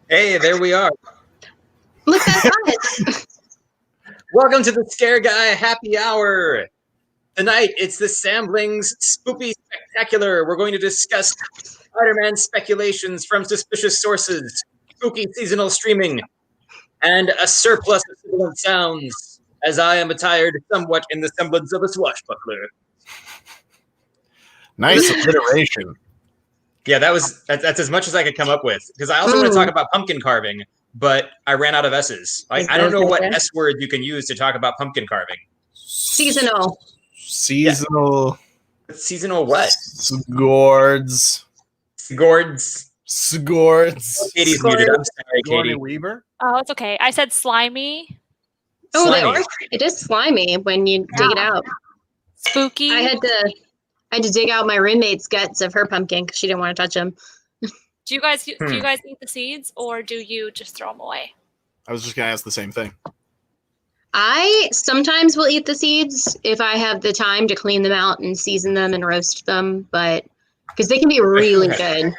Hey, there we are. Look, that's us. Welcome to the Scare Guy Happy Hour. Tonight, it's the Sammblings Spoopy Spectacular. We're going to discuss Spider-Man speculations from suspicious sources, spooky seasonal streaming, and a surplus of sibilant sounds, as I am attired somewhat in the semblance of a swashbuckler. Nice alliteration. Yeah, that's as much as I could come up with. Because I also want to talk about pumpkin carving, but I ran out of S's. I don't know what S word you can use to talk about pumpkin carving. Seasonal. Seasonal. Yeah. Seasonal what? Gourds. Gourds. Katie's muted. I'm sorry, Katie. Weaver? Oh, it's okay. I said slimy. Oh, Slimy. it is slimy when you dig it out. Spooky. I had to dig out my roommate's guts of her pumpkin because she didn't want to touch them. Do you guys eat the seeds, or do you just throw them away? I was just going to ask the same thing. I sometimes will eat the seeds if I have the time to clean them out and season them and roast them, but because they can be really good.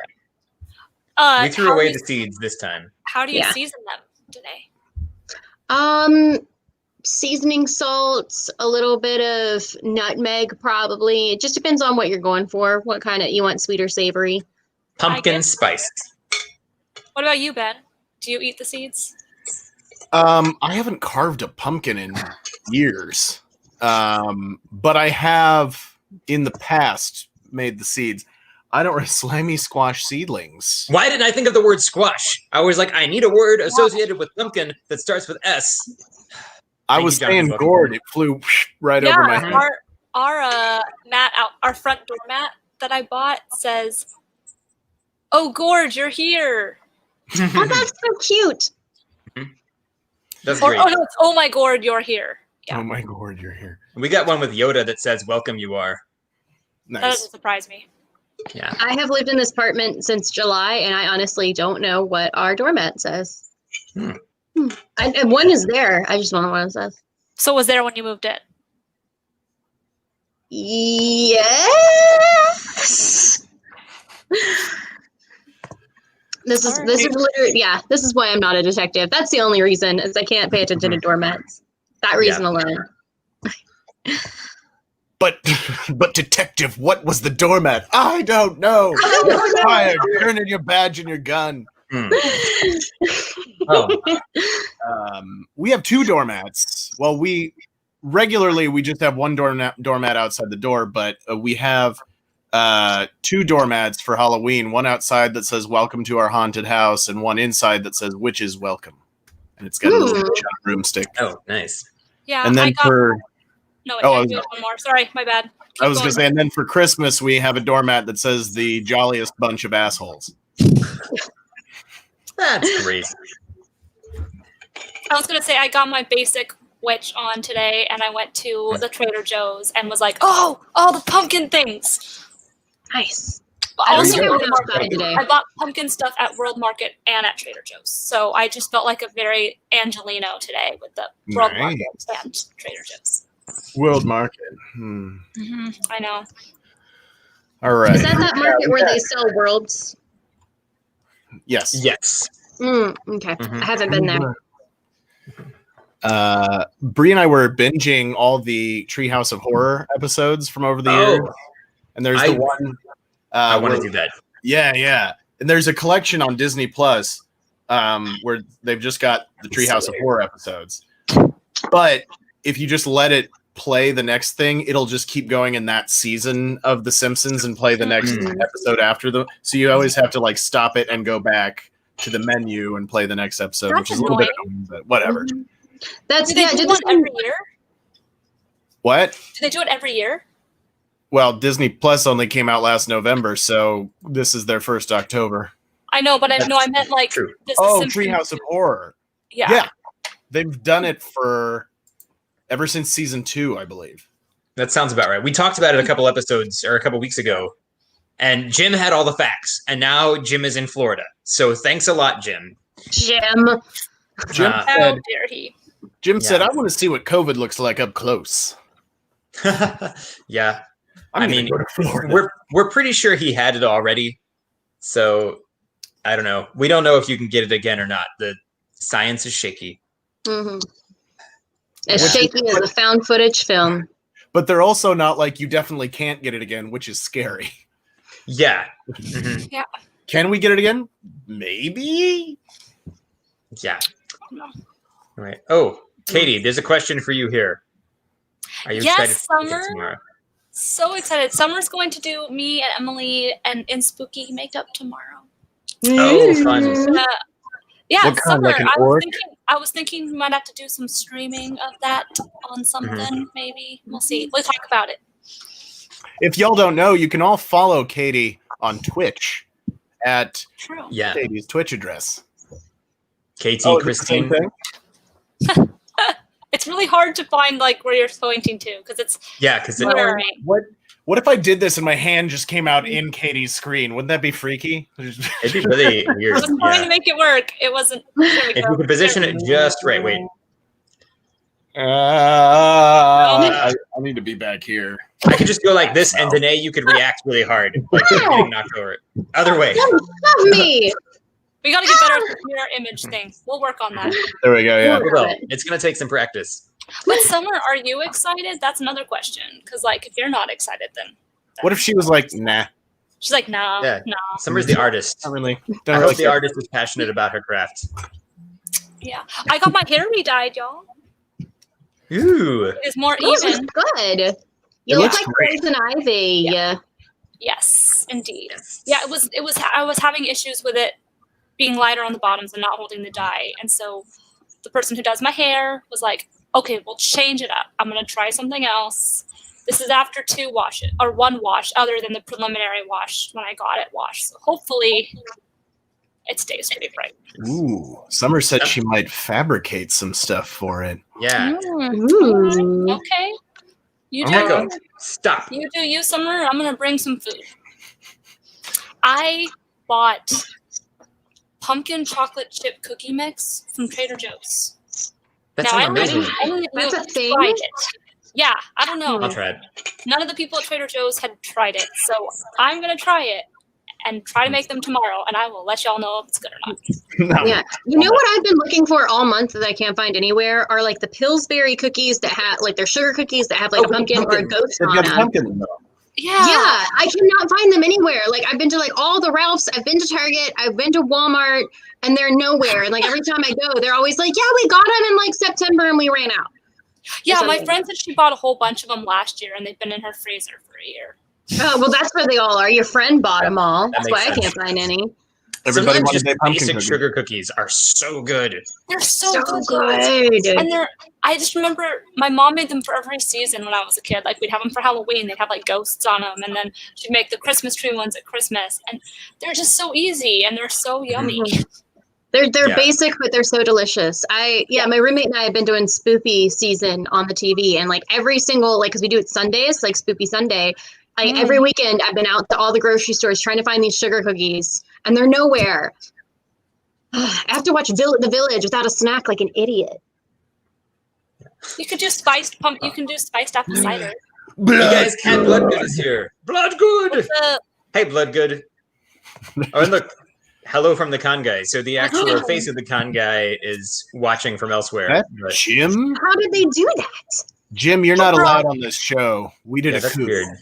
We threw away the seeds this time. How do you season them today? Seasoning salts, a little bit of nutmeg, probably. It just depends on what you're going for. What kind of you want, sweet or savory? Pumpkin spice. What about you, Ben? Do you eat the seeds? I haven't carved a pumpkin in years, but I have in the past made the seeds. I don't slimy squash seedlings. Why didn't I think of the word squash? I was like, I need a word associated with pumpkin that starts with S. I was saying gourd. It flew right over my head. Our mat out, our front door mat that I bought says, "Oh, gourd, you're here." Oh, that's so cute. That's great. Oh no, it's "Oh my gourd, you're here." Yeah. Oh my gourd, you're here. We got one with Yoda that says, "Welcome, you are." Nice. That doesn't surprise me. Yeah. I have lived in this apartment since July, and I honestly don't know what our doormat says. And one is there. I just don't know what it says. So was there when you moved in? Yes. This is literally this is why I'm not a detective. That's the only reason, is I can't pay attention to doormats. That reason alone. But detective, what was the doormat? I don't know. Fired. Turn in your badge and your gun. We have two doormats. Well, we just have one doormat outside the door, but we have two doormats for Halloween. One outside that says "Welcome to our haunted house," and one inside that says "Witches welcome." And it's got a little broomstick. Oh, nice. Yeah. And then one more. Sorry, my bad. I was going to say, and then for Christmas we have a doormat that says "The jolliest bunch of assholes." That's great. I was going to say, I got my basic witch on today, and I went to the Trader Joe's and was like, "Oh, all the pumpkin things." Nice. But also, I bought pumpkin stuff at World Market and at Trader Joe's. So I just felt like a very Angelino today with the World Market and Trader Joe's. World Market. I know. All right. Is that market where they sell worlds? Yes. Okay. I haven't been there. Bree and I were binging all the Treehouse of Horror episodes from over the years. And there's the one. I want to do that. Yeah. And there's a collection on Disney Plus where they've just got the Treehouse of Horror episodes. But if you just let it play the next thing, it'll just keep going in that season of The Simpsons and play the next episode after the. So you always have to like stop it and go back to the menu and play the next episode, which is a little bit annoying, but whatever. That's do they do it every year? What? Do they do it every year? Well, Disney Plus only came out last November, so this is their first October. I know, but I meant like True. Treehouse of Horror. Yeah. They've done it for ever since season 2, I believe. That sounds about right. We talked about it a couple episodes or a couple weeks ago, and Jim had all the facts, and now Jim is in Florida. So thanks a lot, Jim. Jim. Jim How said, dare he? I want to see what COVID looks like up close. Yeah. I'm I mean, gonna go to Florida. we're pretty sure he had it already. So I don't know. We don't know if you can get it again or not. The science is shaky. Mm-hmm. As shaky as a found footage film. But they're also not like you definitely can't get it again, which is scary. Yeah. Mhm. Yeah. Can we get it again? Maybe. Yeah. All right. Oh, Katie, there's a question for you here. Are you Yes, excited for it Summer. tomorrow? So excited. Summer's going to do me and Emily and in spooky makeup tomorrow. Oh, fun. Yeah, What kind, Summer. like an I orc? was thinking we might have to do some streaming of that on something, maybe. We'll see. We'll talk about it. If y'all don't know, you can all follow Katie on Twitch at True. Yeah. Katie's Twitch address. KT Oh, is it the same Christine. thing? It's really hard to find like where you're pointing to because it's Yeah, because blurring. What if I did this and my hand just came out in Katie's screen? Wouldn't that be freaky? it'd be really I weird. was trying to Yeah. make it work. It wasn't. There we If go. you could position it just right. Wait. I need to be back here. I could just go like this, and Danae, you could react really hard, like you're getting knocked over. Other way. Love me. We got to get better at the mirror image thing. We'll work on that. There we go. Yeah. We will. It's gonna take some practice. But Summer, are you excited? That's another question. Because like, if you're not excited, then What if she was like, nah, she's like, no, Yeah. no. Summer's the artist. not really. I Don't hope really the care. artist is passionate about her craft. Yeah, I got my hair re-dyed, y'all. Ooh. It's more Yours is even. good. You look looks like great. Poison Ivy. Yeah. Yes, indeed. Yeah, it was. I was having issues with it being lighter on the bottoms and not holding the dye, and so the person who does my hair was like, "Okay, we'll change it up. I'm gonna try something else." This is after 2 washes or 1 wash, other than the preliminary wash when I got it washed. So hopefully, it stays pretty bright. Ooh, Summer said she might fabricate some stuff for it. Yeah. Ooh. Okay, you Oh do. my God. Stop. You do you, Summer. I'm gonna bring some food. I bought pumpkin chocolate chip cookie mix from Trader Joe's. That Now, sounds amazing. That's a thing? tried it. Yeah, I don't know. I'll try it. None of the people at Trader Joe's had tried it, so I'm gonna try it and try to make them tomorrow, and I will let y'all know if it's good or not. No. Yeah. You know what I've been looking for all month that I can't find anywhere are like the Pillsbury cookies that have like they're sugar cookies that have like a pumpkin or a ghost They've on got them. pumpkin in them. Yeah, I cannot find them anywhere. Like I've been to like all the Ralphs, I've been to Target, I've been to Walmart, and they're nowhere. And like every time I go, they're always like, "Yeah, we got them in like September and we ran out." Yeah, Or my something. friend said she bought a whole bunch of them last year, and they've been in her freezer for a year. Oh, well, that's where they all are. Your friend bought them all. That's makes why I sense. can't find any. Everybody Sometimes wanted just their pumpkin basic cookie. sugar cookies are so good. They're so So good. good. And I just remember my mom made them for every season when I was a kid. Like we'd have them for Halloween, they'd have like ghosts on them, and then she'd make the Christmas tree ones at Christmas, and they're just so easy and they're so yummy. They're Yeah. basic, but they're so delicious. My roommate and I have been doing Spoopy season on the TV, and like every single because we do it Sundays, like Spoopy Sunday. Like every weekend, I've been out to all the grocery stores trying to find these sugar cookies, and they're nowhere. I have to watch The Village without a snack like an idiot. You could do spiced pump. You can do spiced apple cider. You guys can't. Bloodgood is here. Bloodgood. The, Hey, Bloodgood. Oh, and look. Hello from the con guy. So the actual face of the con guy is watching from elsewhere. That But Jim? How did they do that? Jim, you're not allowed on this show. We did yeah, a that's coup. weird.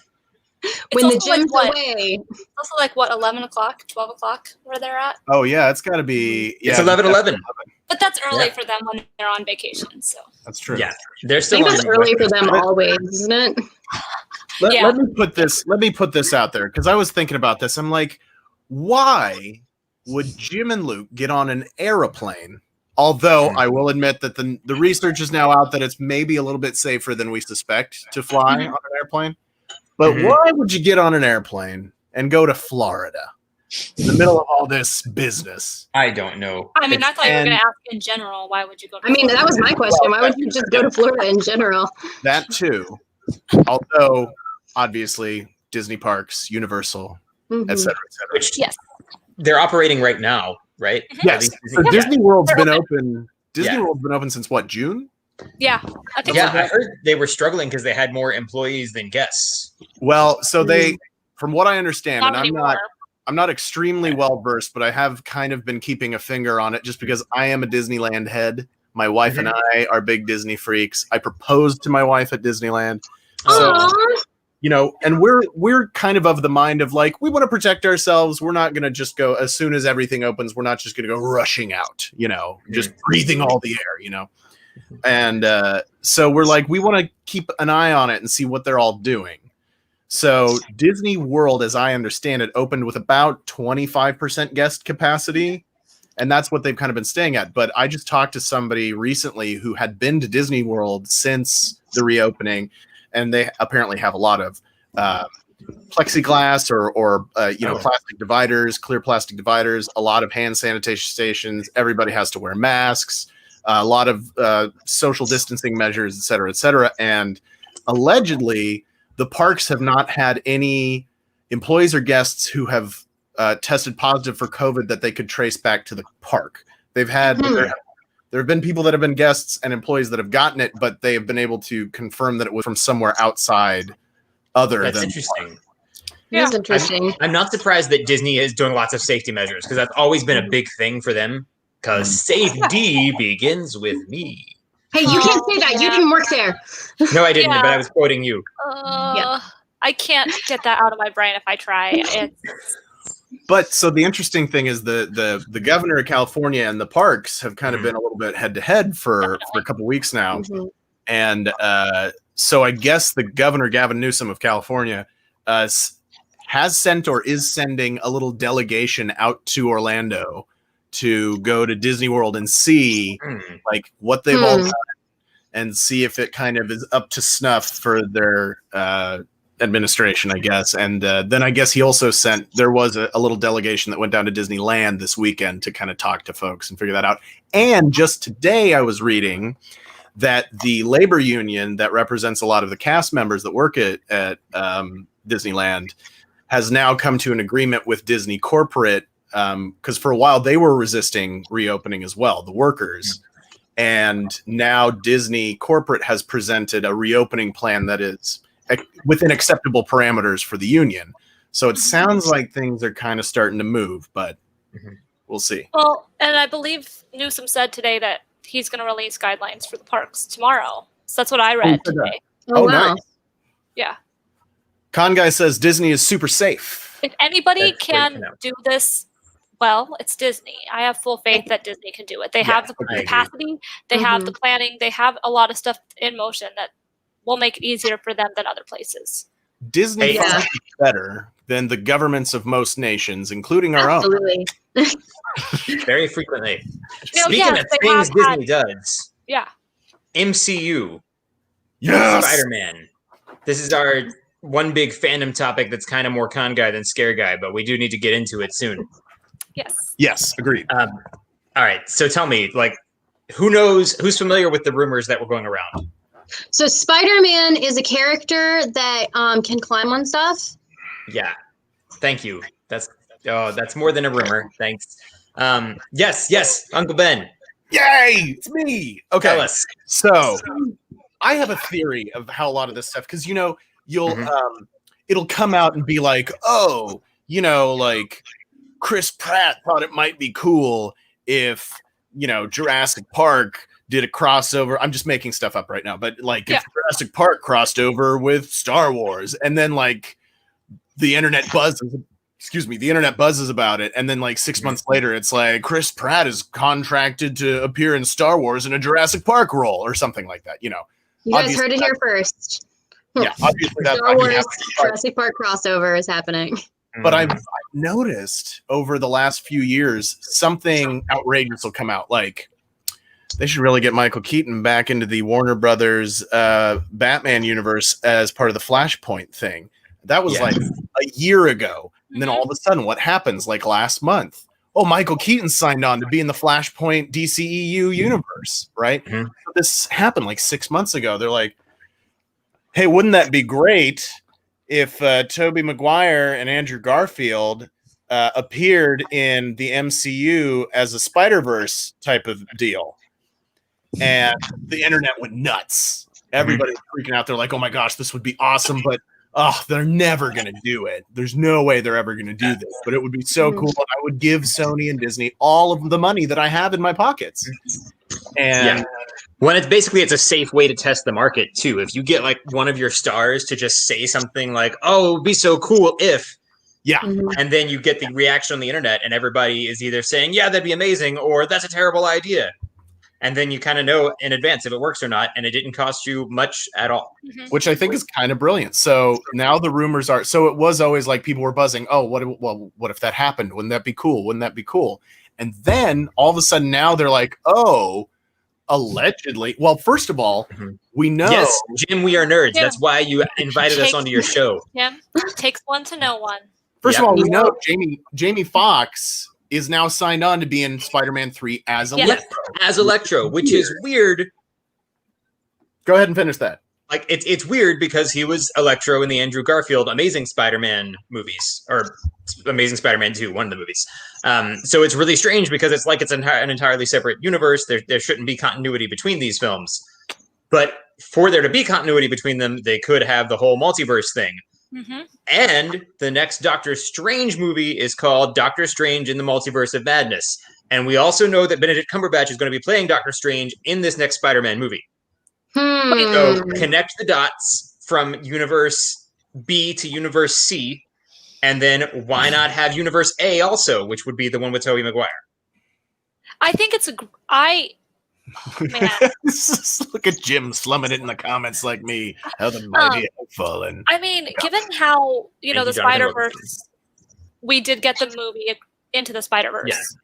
When the also like gym's what? away. It's also like what 11 o'clock, 12 o'clock, where they're at. Oh yeah, it's got to be. Yeah, It's 11:11. But that's early Yeah. for them when they're on vacation. So That's true. Yeah, they're I still think on that's early for West them Coast. always, isn't it? Yeah. Let me put this out there because I was thinking about this. I'm like, why would Jim and Luke get on an aeroplane? Although I will admit that the research is now out that it's maybe a little bit safer than we suspect to fly on an airplane. But why would you get on an airplane and go to Florida in the middle of all this business? I don't know. I mean, I thought you were going to ask in general, why would you go to I mean, Florida? that was my question. Why would you just go to Florida in general? That too. Although, obviously, Disney parks, Universal, et cetera, et cetera. Which Yes. they're operating right now, right? Yes. So Yeah. Disney World's They're been open. Disney Yeah. World's been open since what, June? Yeah, I think Yeah, so. I heard they were struggling because they had more employees than guests. Well, so they, from what I understand, Not and anymore. I'm not extremely well versed, but I have kind of been keeping a finger on it just because I am a Disneyland head. My wife and I are big Disney freaks. I proposed to my wife at Disneyland. So, Aw. you know, and we're kind of the mind of like, we want to protect ourselves. We're not going to just go as soon as everything opens. We're not just going to go rushing out, you know, just breathing all the air, you know. And so we're like, we want to keep an eye on it and see what they're all doing. So Disney World, as I understand it, opened with about 25% guest capacity. And that's what they've kind of been staying at. But I just talked to somebody recently who had been to Disney World since the reopening. And they apparently have a lot of plexiglass or plastic dividers, clear plastic dividers, a lot of hand sanitation stations. Everybody has to wear masks, a lot of social distancing measures, et cetera, et cetera. And allegedly, the parks have not had any employees or guests who have tested positive for COVID that they could trace back to the park. They've had there have been people that have been guests and employees that have gotten it, but they have been able to confirm that it was from somewhere outside other That's than interesting. That's interesting. I'm not surprised that Disney is doing lots of safety measures because that's always been a big thing for them. Because safety begins with me. Hey, you can't say that. You didn't work there. No, I didn't, Yeah. but I was quoting you. I can't get that out of my brain if I try. But so the interesting thing is the governor of California and the parks have kind of been a little bit head to head for a couple weeks now. And so I guess the governor, Gavin Newsom of California, has sent or is sending a little delegation out to Orlando to go to Disney World and see like what they've all done and see if it kind of is up to snuff for their administration, I guess. And then I guess he also there was a little delegation that went down to Disneyland this weekend to kind of talk to folks and figure that out. And just today I was reading that the labor union that represents a lot of the cast members that work at Disneyland has now come to an agreement with Disney corporate, because for a while they were resisting reopening as well, the workers. And now Disney corporate has presented a reopening plan that is within acceptable parameters for the union. So it sounds like things are kind of starting to move, but we'll see. Well, and I believe Newsom said today that he's going to release guidelines for the parks tomorrow. So that's what I read today. Oh, wow. Nice. Yeah. Con Guy says Disney is super safe. If anybody That's great to can know. do this well, it's Disney. I have full faith that Disney can do it. They have the I agree. capacity, they have the planning, they have a lot of stuff in motion that will make it easier for them than other places. Disney Yeah. functions better than the governments of most nations, including our own. Absolutely. Very frequently. You know, Speaking yes, of they things have Disney does, Yeah. MCU, Yes! Spider-Man. This is our one big fandom topic that's kind of more con guy than scare guy, but we do need to get into it soon. Yes. Yes, agreed. All right, so tell me, like, who's familiar with the rumors that were going around? So Spider-Man is a character that can climb on stuff. Yeah, thank you. That's more than a rumor. Thanks. Yes, Uncle Ben. Yay! It's me. Okay. Tell us. So I have a theory of how a lot of this stuff, because you'll it'll come out and be like, oh, like Chris Pratt thought it might be cool if Jurassic Park did a crossover. I'm just making stuff up right now, but like if Jurassic Park crossed over with Star Wars, and then like the internet buzzes about it, and then like 6 months later it's like Chris Pratt is contracted to appear in Star Wars in a Jurassic Park role or something like that. You guys heard it here first. Yeah, obviously that's Star Wars Jurassic Park crossover is happening. But I've noticed over the last few years something outrageous will come out. Like they should really get Michael Keaton back into the Warner Brothers Batman universe as part of the Flashpoint thing. That was like a year ago. And then all of a sudden, what happens? Like last month, oh, Michael Keaton signed on to be in the Flashpoint DCEU universe, right? Mm-hmm. This happened like 6 months ago. They're like, hey, wouldn't that be great if Toby McGuire and Andrew Garfield appeared in the MCU as a Spider-Verse type of deal? And the internet went nuts. Everybody's freaking out. They're like, oh my gosh, this would be awesome, but they're never going to do it. There's no way they're ever going to do this, but it would be so cool. And I would give Sony and Disney all of the money that I have in my pockets. And when it's a safe way to test the market too. If you get like one of your stars to just say something like, oh, it'd be so cool if, and then you get the reaction on the internet and everybody is either saying, yeah, that'd be amazing, or that's a terrible idea. And then you kind of know in advance if it works or not, and it didn't cost you much at all. Which I think is kind of brilliant. So now the rumors are, so it was always like people were buzzing, oh, what if that happened? Wouldn't that be cool? Wouldn't that be cool? And then all of a sudden now they're like, oh, allegedly. Well, first of all, we know. Yes, Jim, we are nerds. That's why you invited us onto your show. Yeah, takes one to know one. First of all, we know Jamie Foxx is now signed on to be in Spider-Man 3 as Electro. Yes, as Electro, which is weird. Go ahead and finish that. Like it's weird because he was Electro in the Andrew Garfield Amazing Spider-Man movies, or Amazing Spider-Man 2, one of the movies. So it's really strange because it's like it's an entirely separate universe. There shouldn't be continuity between these films. But for there to be continuity between them, they could have the whole multiverse thing. And the next Doctor Strange movie is called Doctor Strange in the Multiverse of Madness. And we also know that Benedict Cumberbatch is going to be playing Doctor Strange in this next Spider-Man movie. So connect the dots from universe B to universe C, and then why not have universe A also, which would be the one with Tobey Maguire? I think it's man. Look at Jim slumming it in the comments like me. How the mighty have fallen. I mean, given how the Spider-Verse, we did get the movie Into the Spider-Verse.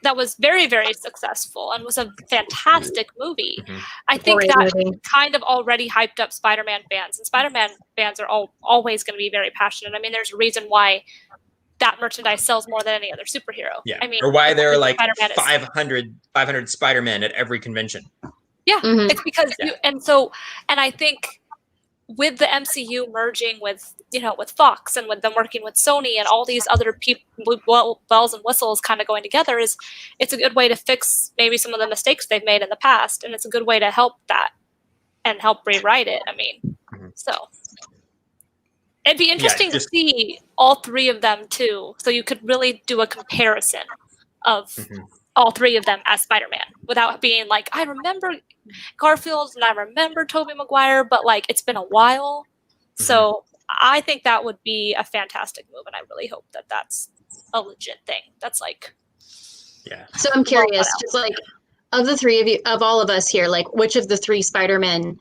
That was very, very successful and was a fantastic movie. I think that kind of already hyped up Spider-Man fans, and Spider-Man fans are always going to be very passionate. I mean, there's a reason why that merchandise sells more than any other superhero. I mean, or why there are like 500 Spider-Men at every convention. It's because and I think with the MCU merging with Fox and with them working with Sony and all these other people, bells and whistles kind of going together, it's a good way to fix maybe some of the mistakes they've made in the past, and it's a good way to help that and help rewrite it. I mean, so it'd be interesting to see all three of them too, so you could really do a comparison of all three of them as Spider-Man without being like, I remember Garfield and I remember Tobey Maguire, but like it's been a while. So I think that would be a fantastic move, and I really hope that that's a legit thing. That's like, So I'm curious, just like of the three of you, of all of us here, like which of the three Spider-Men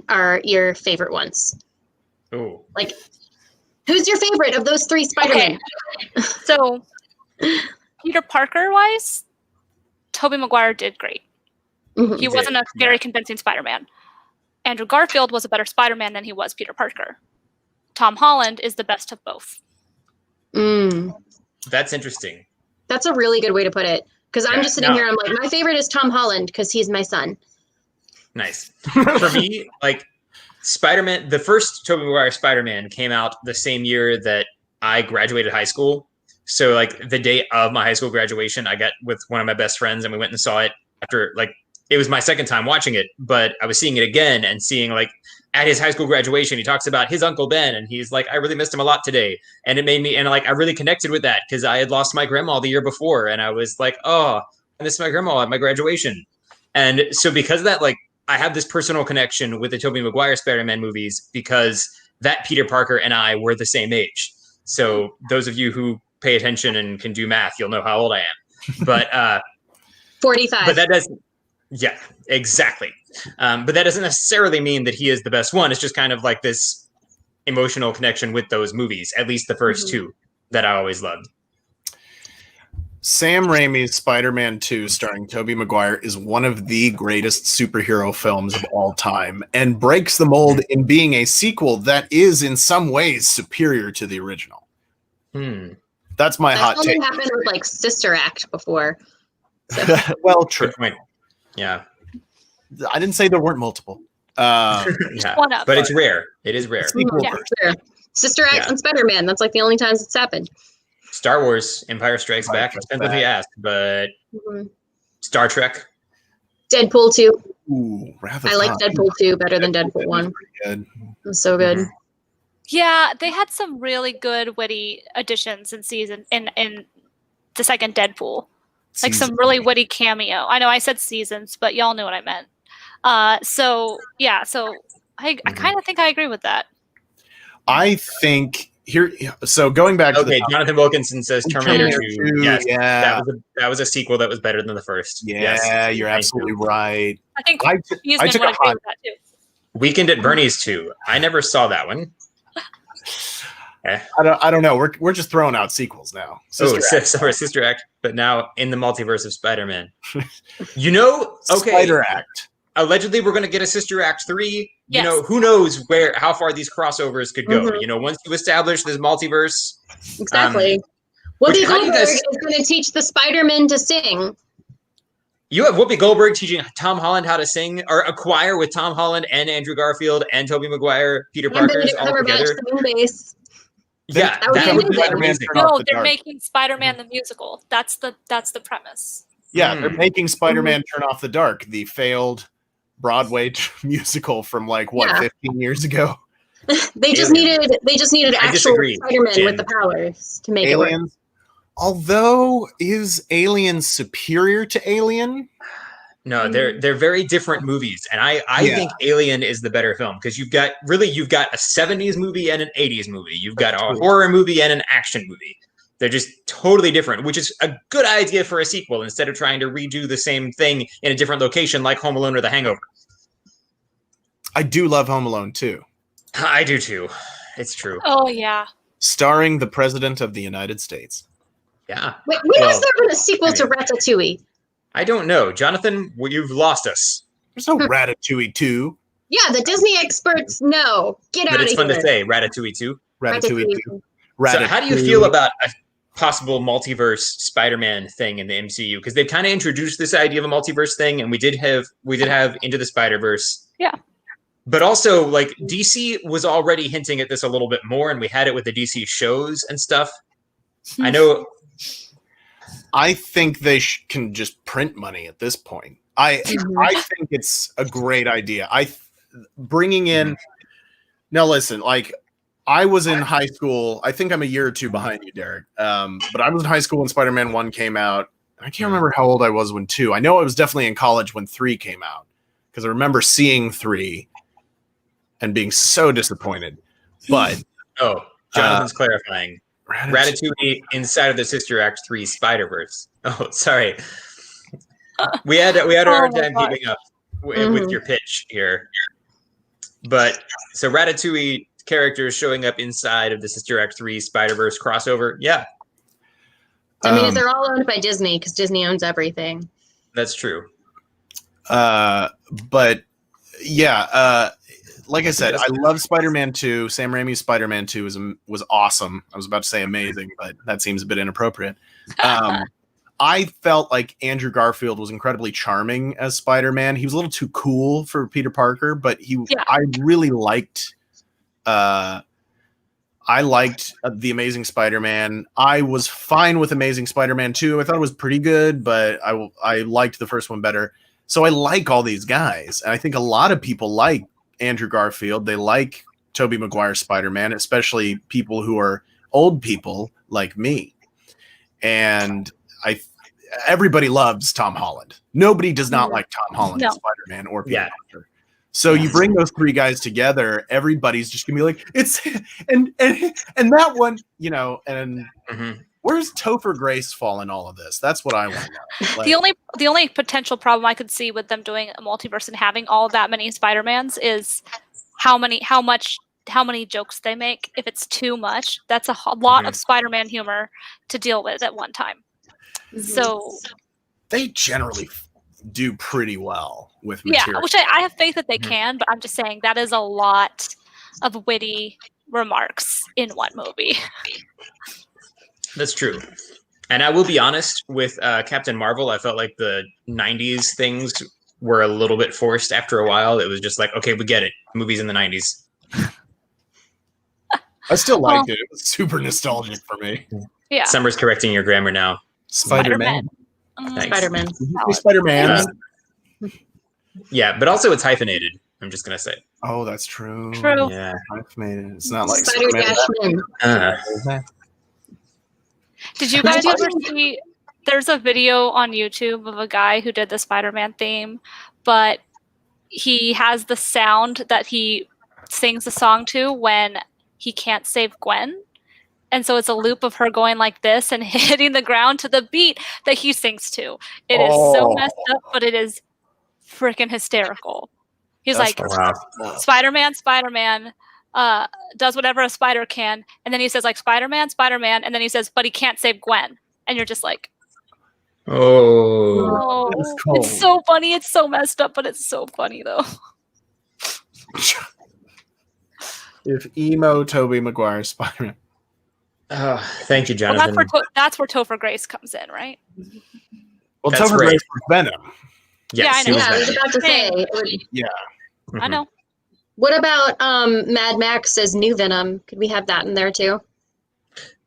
are your favorite ones? Oh, like who's your favorite of those three Spider-Men? Okay. So Peter Parker wise, Tobey Maguire did great. He wasn't a very convincing Spider-Man. Andrew Garfield was a better Spider-Man than he was Peter Parker. Tom Holland is the best of both. That's interesting. That's a really good way to put it. Because I'm just sitting here, I'm like, my favorite is Tom Holland because he's my son. Nice. For me, like Spider-Man, the first Tobey Maguire Spider-Man came out the same year that I graduated high school. So like the day of my high school graduation, I got with one of my best friends and we went and saw it after like, it was my second time watching it, but I was seeing it again and seeing like at his high school graduation, he talks about his Uncle Ben and he's like, I really missed him a lot today. And it made me, and like, I really connected with that because I had lost my grandma the year before. And I was like, oh, I miss my grandma at my graduation. And so because of that, like I have this personal connection with the Tobey Maguire Spider-Man movies because that Peter Parker and I were the same age. So those of you who pay attention and can do math, you'll know how old I am. But 45. But that doesn't. Yeah, exactly. But that doesn't necessarily mean that he is the best one. It's just kind of like this emotional connection with those movies, at least the first two that I always loved. Sam Raimi's Spider-Man 2 starring Toby McGuire is one of the greatest superhero films of all time and breaks the mold in being a sequel that is in some ways superior to the original. That's my hot take. That happened with like Sister Act before. So. Well, true. Good point. Yeah. I didn't say there weren't multiple. Yeah. But it's rare. It is rare. Rare. Sister Act and Spider-Man. That's like the only times it's happened. Star Wars, Empire Strikes Back. Depends if you ask, but Star Trek. Deadpool 2. Ooh, I like Deadpool 2 better than Deadpool 1. It was so good. Yeah, they had some really good witty additions in the second Deadpool. Like some really witty cameo. I know I said seasons, but y'all knew what I meant. So I kind of think I agree with that. I think here. So going back. Okay, Jonathan Wilkinson says Terminator 2. Yes, that was a sequel that was better than the first. Yeah, yes, you're absolutely right. I think I took a with that too. Weekend at Bernie's 2. I never saw that one. I don't know. We're just throwing out sequels now. Sister Act, but now in the multiverse of Spider-Man. Spider Act. Allegedly, we're going to get a Sister Act 3. Yes. Who knows how far these crossovers could go. Once you establish this multiverse. Exactly. Whoopi Goldberg is going to teach the Spider-Man to sing. You have Whoopi Goldberg teaching Tom Holland how to sing, or a choir with Tom Holland and Andrew Garfield and Tobey Maguire, Peter Parker's all together. Yeah, that would be amazing. No, they're making Spider-Man the musical. That's the premise. Yeah, they're making Spider-Man Turn Off the Dark, the failed Broadway musical from 15 years ago. They just needed actual Spider-Man with the powers to make Aliens. it work. Although, is Alien superior to Alien? No, they're very different movies, and I think Alien is the better film because you've got a 70s movie and an 80s movie. You've got a horror movie and an action movie. They're just totally different, which is a good idea for a sequel instead of trying to redo the same thing in a different location like Home Alone or The Hangover. I do love Home Alone too. I do too. It's true. Oh yeah. Starring the President of the United States. Yeah. Wait, when has there been a sequel to Ratatouille? I don't know. Jonathan, you've lost us. There's no Ratatouille 2. Yeah, the Disney experts know. Get out of here. But it's fun to say, Ratatouille 2. Ratatouille 2. So how do you feel about a possible multiverse Spider-Man thing in the MCU? Because they've kind of introduced this idea of a multiverse thing, and we did have Into the Spider-Verse. Yeah. But also, DC was already hinting at this a little bit more, and we had it with the DC shows and stuff. I know... I think they can just print money at this point. I think it's a great idea. Bringing in now. Listen, I was in high school. I think I'm a year or two behind you, Derek. But I was in high school when Spider-Man 1 came out. I can't remember how old I was when 2. I know I was definitely in college when 3 came out because I remember seeing 3 and being so disappointed. But Jonathan's clarifying. Ratatouille inside of the Sister Act 3 Spider-Verse. Oh, sorry. We had a hard time keeping up with your pitch here. But so Ratatouille characters showing up inside of the Sister Act 3 Spider-Verse crossover. Yeah. I mean, they're all owned by Disney because Disney owns everything. That's true. But yeah, like I said, I love Spider-Man 2. Sam Raimi's Spider-Man 2 was awesome. I was about to say amazing, but that seems a bit inappropriate. I felt like Andrew Garfield was incredibly charming as Spider-Man. He was a little too cool for Peter Parker, but I really liked The Amazing Spider-Man. I was fine with Amazing Spider-Man 2. I thought it was pretty good, but I liked the first one better. So I like all these guys, and I think a lot of people like Andrew Garfield. They like Tobey Maguire Spider-Man, especially people who are old people like me. And everybody loves Tom Holland. Nobody does not like Tom Holland as Spider-Man or Peter Parker. So you bring those three guys together, everybody's just gonna be like, it's and that one, and where's Topher Grace fall in all of this? That's what I want to know. The only potential problem I could see with them doing a multiverse and having all that many Spider-Mans is how many jokes they make. If it's too much, that's a lot of Spider-Man humor to deal with at one time. So they generally do pretty well with material. which I have faith that they can, but I'm just saying that is a lot of witty remarks in one movie. That's true. And I will be honest, with Captain Marvel, I felt like the 90s things were a little bit forced after a while. It was just like, okay, we get it. Movies in the 90s. I still liked it. It was super nostalgic for me. Yeah. Summer's correcting your grammar now. Spider-Man. Thanks. Spider-Man. Spider-Man. Yeah, but also it's hyphenated. I'm just gonna say. Oh, that's true. True. Yeah. Hyphenated. It's not like Spider-Man. Did you guys ever see? There's a video on YouTube of a guy who did the Spider-Man theme, but he has the sound that he sings the song to when he can't save Gwen. And so it's a loop of her going like this and hitting the ground to the beat that he sings to. It is so messed up, but it is freaking hysterical. He's like, Spider-Man does whatever a spider can. And then he says like, Spider-Man. And then he says, but he can't save Gwen. And you're just like, oh, it's so funny. It's so messed up, but it's so funny though. If emo Toby McGuire Spider-Man. Oh, thank you, Jonathan. Well, that's where Topher Grace comes in, right? Well, Topher Grace was Venom. Yes, yeah, I know. I was about to say. Yeah. I know. What about Mad Max as New Venom? Could we have that in there too?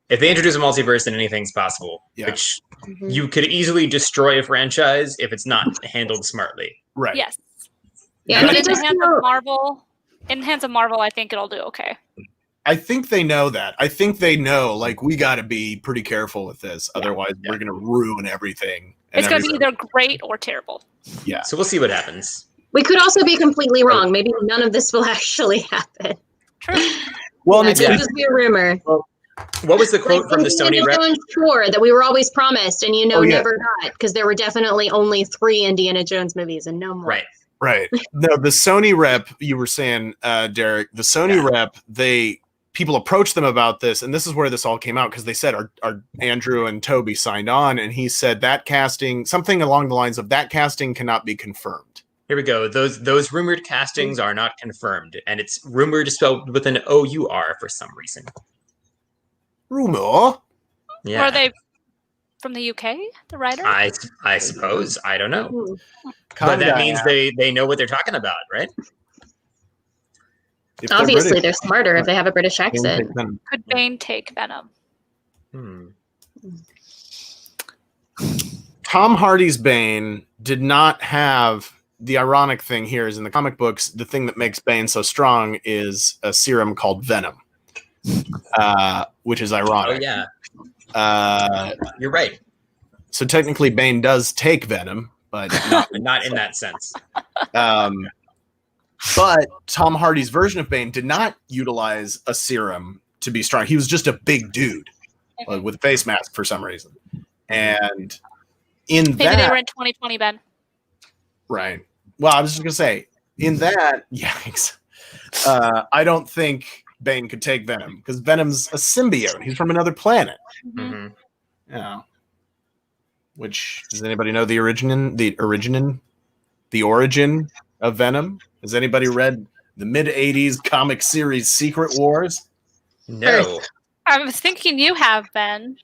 If they introduce a multiverse, then anything's possible. Yeah. Which you could easily destroy a franchise if it's not handled smartly. Right. Yes. Yeah, But I mean, in the hands of Marvel, I think it'll do okay. I think they know that. I think they know, like, we got to be pretty careful with this. Otherwise, we're going to ruin everything. It's going to be either great or terrible. Yeah. So we'll see what happens. We could also be completely wrong. Maybe none of this will actually happen. True. Well, It could just be a rumor. What was the quote from the Sony rep? Jones tour that we were always promised, and never got, because there were definitely only 3 Indiana Jones movies and no more. Right. Right. No, the Sony rep, you were saying, Derek, the Sony rep, people approached them about this, and this is where this all came out, because they said our Andrew and Toby signed on, and he said that casting, something along the lines of that casting cannot be confirmed. Here we go. Those rumored castings are not confirmed, and it's rumored spelled with an O-U-R for some reason. Rumor? Yeah. Are they from the UK, the writer? I suppose. I don't know. Ooh. But that means they know what they're talking about, right? Obviously, they're smarter if they have a British accent. Could Bane take Venom? Tom Hardy's Bane did not have the ironic thing here is in the comic books, the thing that makes Bane so strong is a serum called Venom, which is ironic. Oh, yeah. You're right. So technically Bane does take Venom, but not in that sense. But Tom Hardy's version of Bane did not utilize a serum to be strong. He was just a big dude with a face mask for some reason. And Maybe they were in 2020, Ben. Right. Well, I was just going to say, in that, yikes. I don't think Bane could take Venom, because Venom's a symbiote. He's from another planet. Mm-hmm. Yeah. Which, does anybody know the origin of Venom? Has anybody read the mid-'80s comic series Secret Wars? No. I was thinking you have, Ben.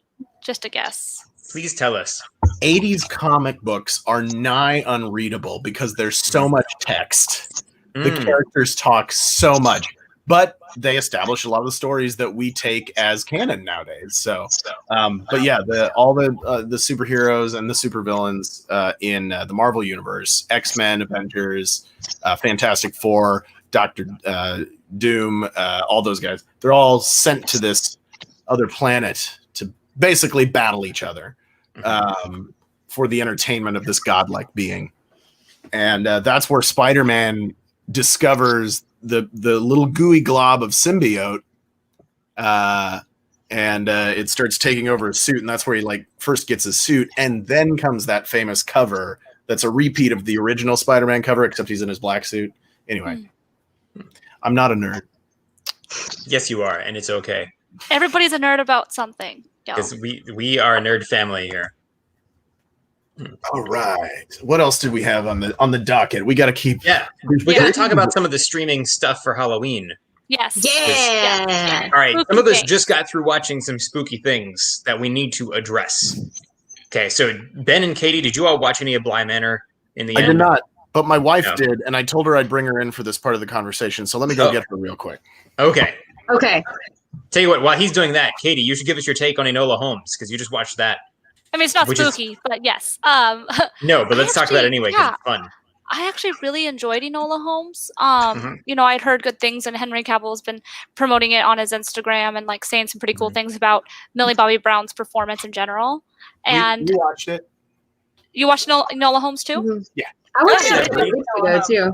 Just a guess. Please tell us. 80s comic books are nigh unreadable because there's so much text. The characters talk so much, but they establish a lot of the stories that we take as canon nowadays. So, but yeah, all the superheroes and the supervillains in the Marvel universe, X-Men, Avengers, Fantastic Four, Doctor Doom, all those guys, they're all sent to this other planet to basically battle each other for the entertainment of this godlike being. And that's where Spider-Man discovers the little gooey glob of symbiote, and it starts taking over his suit, and that's where he first gets his suit, and then comes that famous cover that's a repeat of the original Spider-Man cover, except he's in his black suit. Anyway, I'm not a nerd. Yes, you are, and it's okay. Everybody's a nerd about something. Because we are a nerd family here. All right. What else did we have on the docket? We got to keep. Yeah, we got to talk about some of the streaming stuff for Halloween. Yes. Yeah. All right, Spooky some of us things. just got through watching some spooky things that we need to address. Okay, so Ben and Katie, did you all watch any of Bly Manor in the I end? did not, but my wife No. did, and I told her I'd bring her in for this part of the conversation. So let me go get her real quick. Okay. Okay. Tell you what, while he's doing that, Katie, you should give us your take on Enola Holmes because you just watched that. I mean, it's not Which is- spooky, but yes. No, but let's talk about it anyway because yeah. it's fun. I actually really enjoyed Enola Holmes. Mhm. You know, I'd heard good things, and Henry Cavill has been promoting it on his Instagram and like saying some pretty cool things about Millie Bobby Brown's performance in general. And we watched it. you watched Enola Holmes too? Mhm. Yeah. I watched Yeah, it a great. week ago too.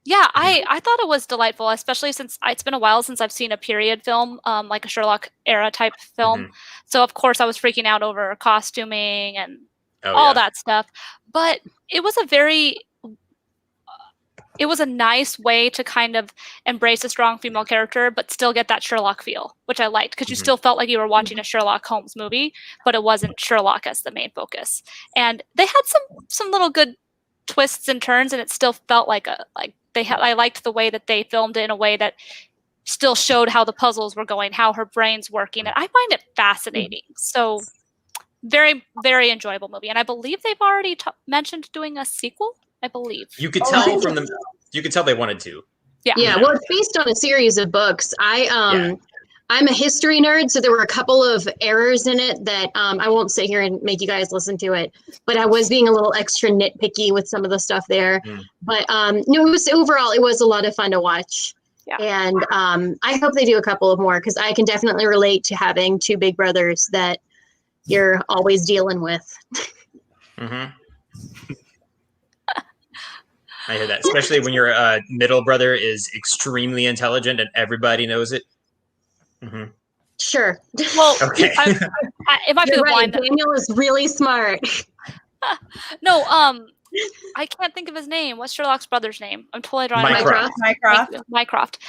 Yeah, I thought it was delightful, especially since it's been a while since I've seen a period film, like a Sherlock era type film. So of course I was freaking out over costuming and all that stuff. But it was it was a nice way to kind of embrace a strong female character, but still get that Sherlock feel, which I liked because you still felt like you were watching a Sherlock Holmes movie, but it wasn't Sherlock as the main focus. And they had some little good twists and turns, and it still felt like I liked the way that they filmed it in a way that still showed how the puzzles were going, how her brain's working, and I find it fascinating. So very, very enjoyable movie, and I believe they've already mentioned doing a sequel. I believe You could tell from them. You could tell they wanted to. Yeah, well, it's based on a series of books. I'm a history nerd, so there were a couple of errors in it that I won't sit here and make you guys listen to it. But I was being a little extra nitpicky with some of the stuff there. But no, it was a lot of fun to watch. Yeah. And I hope they do a couple of more because I can definitely relate to having two big brothers that you're always dealing with. I hear that, especially when your middle brother is extremely intelligent and everybody knows it. Sure. Well, Okay. it might be You're the right. blind. Daniel is really smart. No, I can't think of his name. What's Sherlock's brother's name? I'm totally drawing a blank. Mycroft. Mycroft. Mycroft.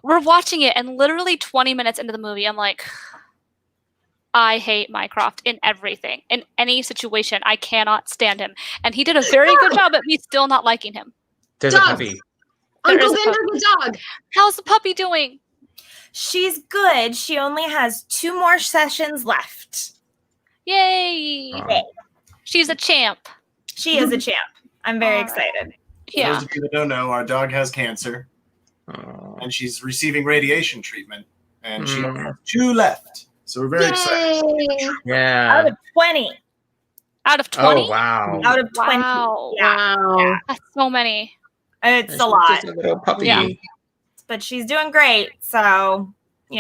We're watching it, and literally 20 minutes into the movie, I'm like, I hate Mycroft in everything. In any situation, I cannot stand him. And he did a very good job at me still not liking him. There's a Dog. puppy. Uncle is a Bender the dog. How's the puppy doing? She's good. She only has 2 more sessions left. Yay! Oh. She's a champ. She is a champ. I'm very All right. excited. For Yeah. those of you that don't know, our dog has cancer, and she's receiving radiation treatment, and she only has 2 left. So we're very excited. Yay. Out Yeah. of 20. Out of 20? Oh wow. Out of 20. Wow. Yeah. Wow. That's so many. It's a lot. Just a little puppy. Yeah. But she's doing great. So, Good.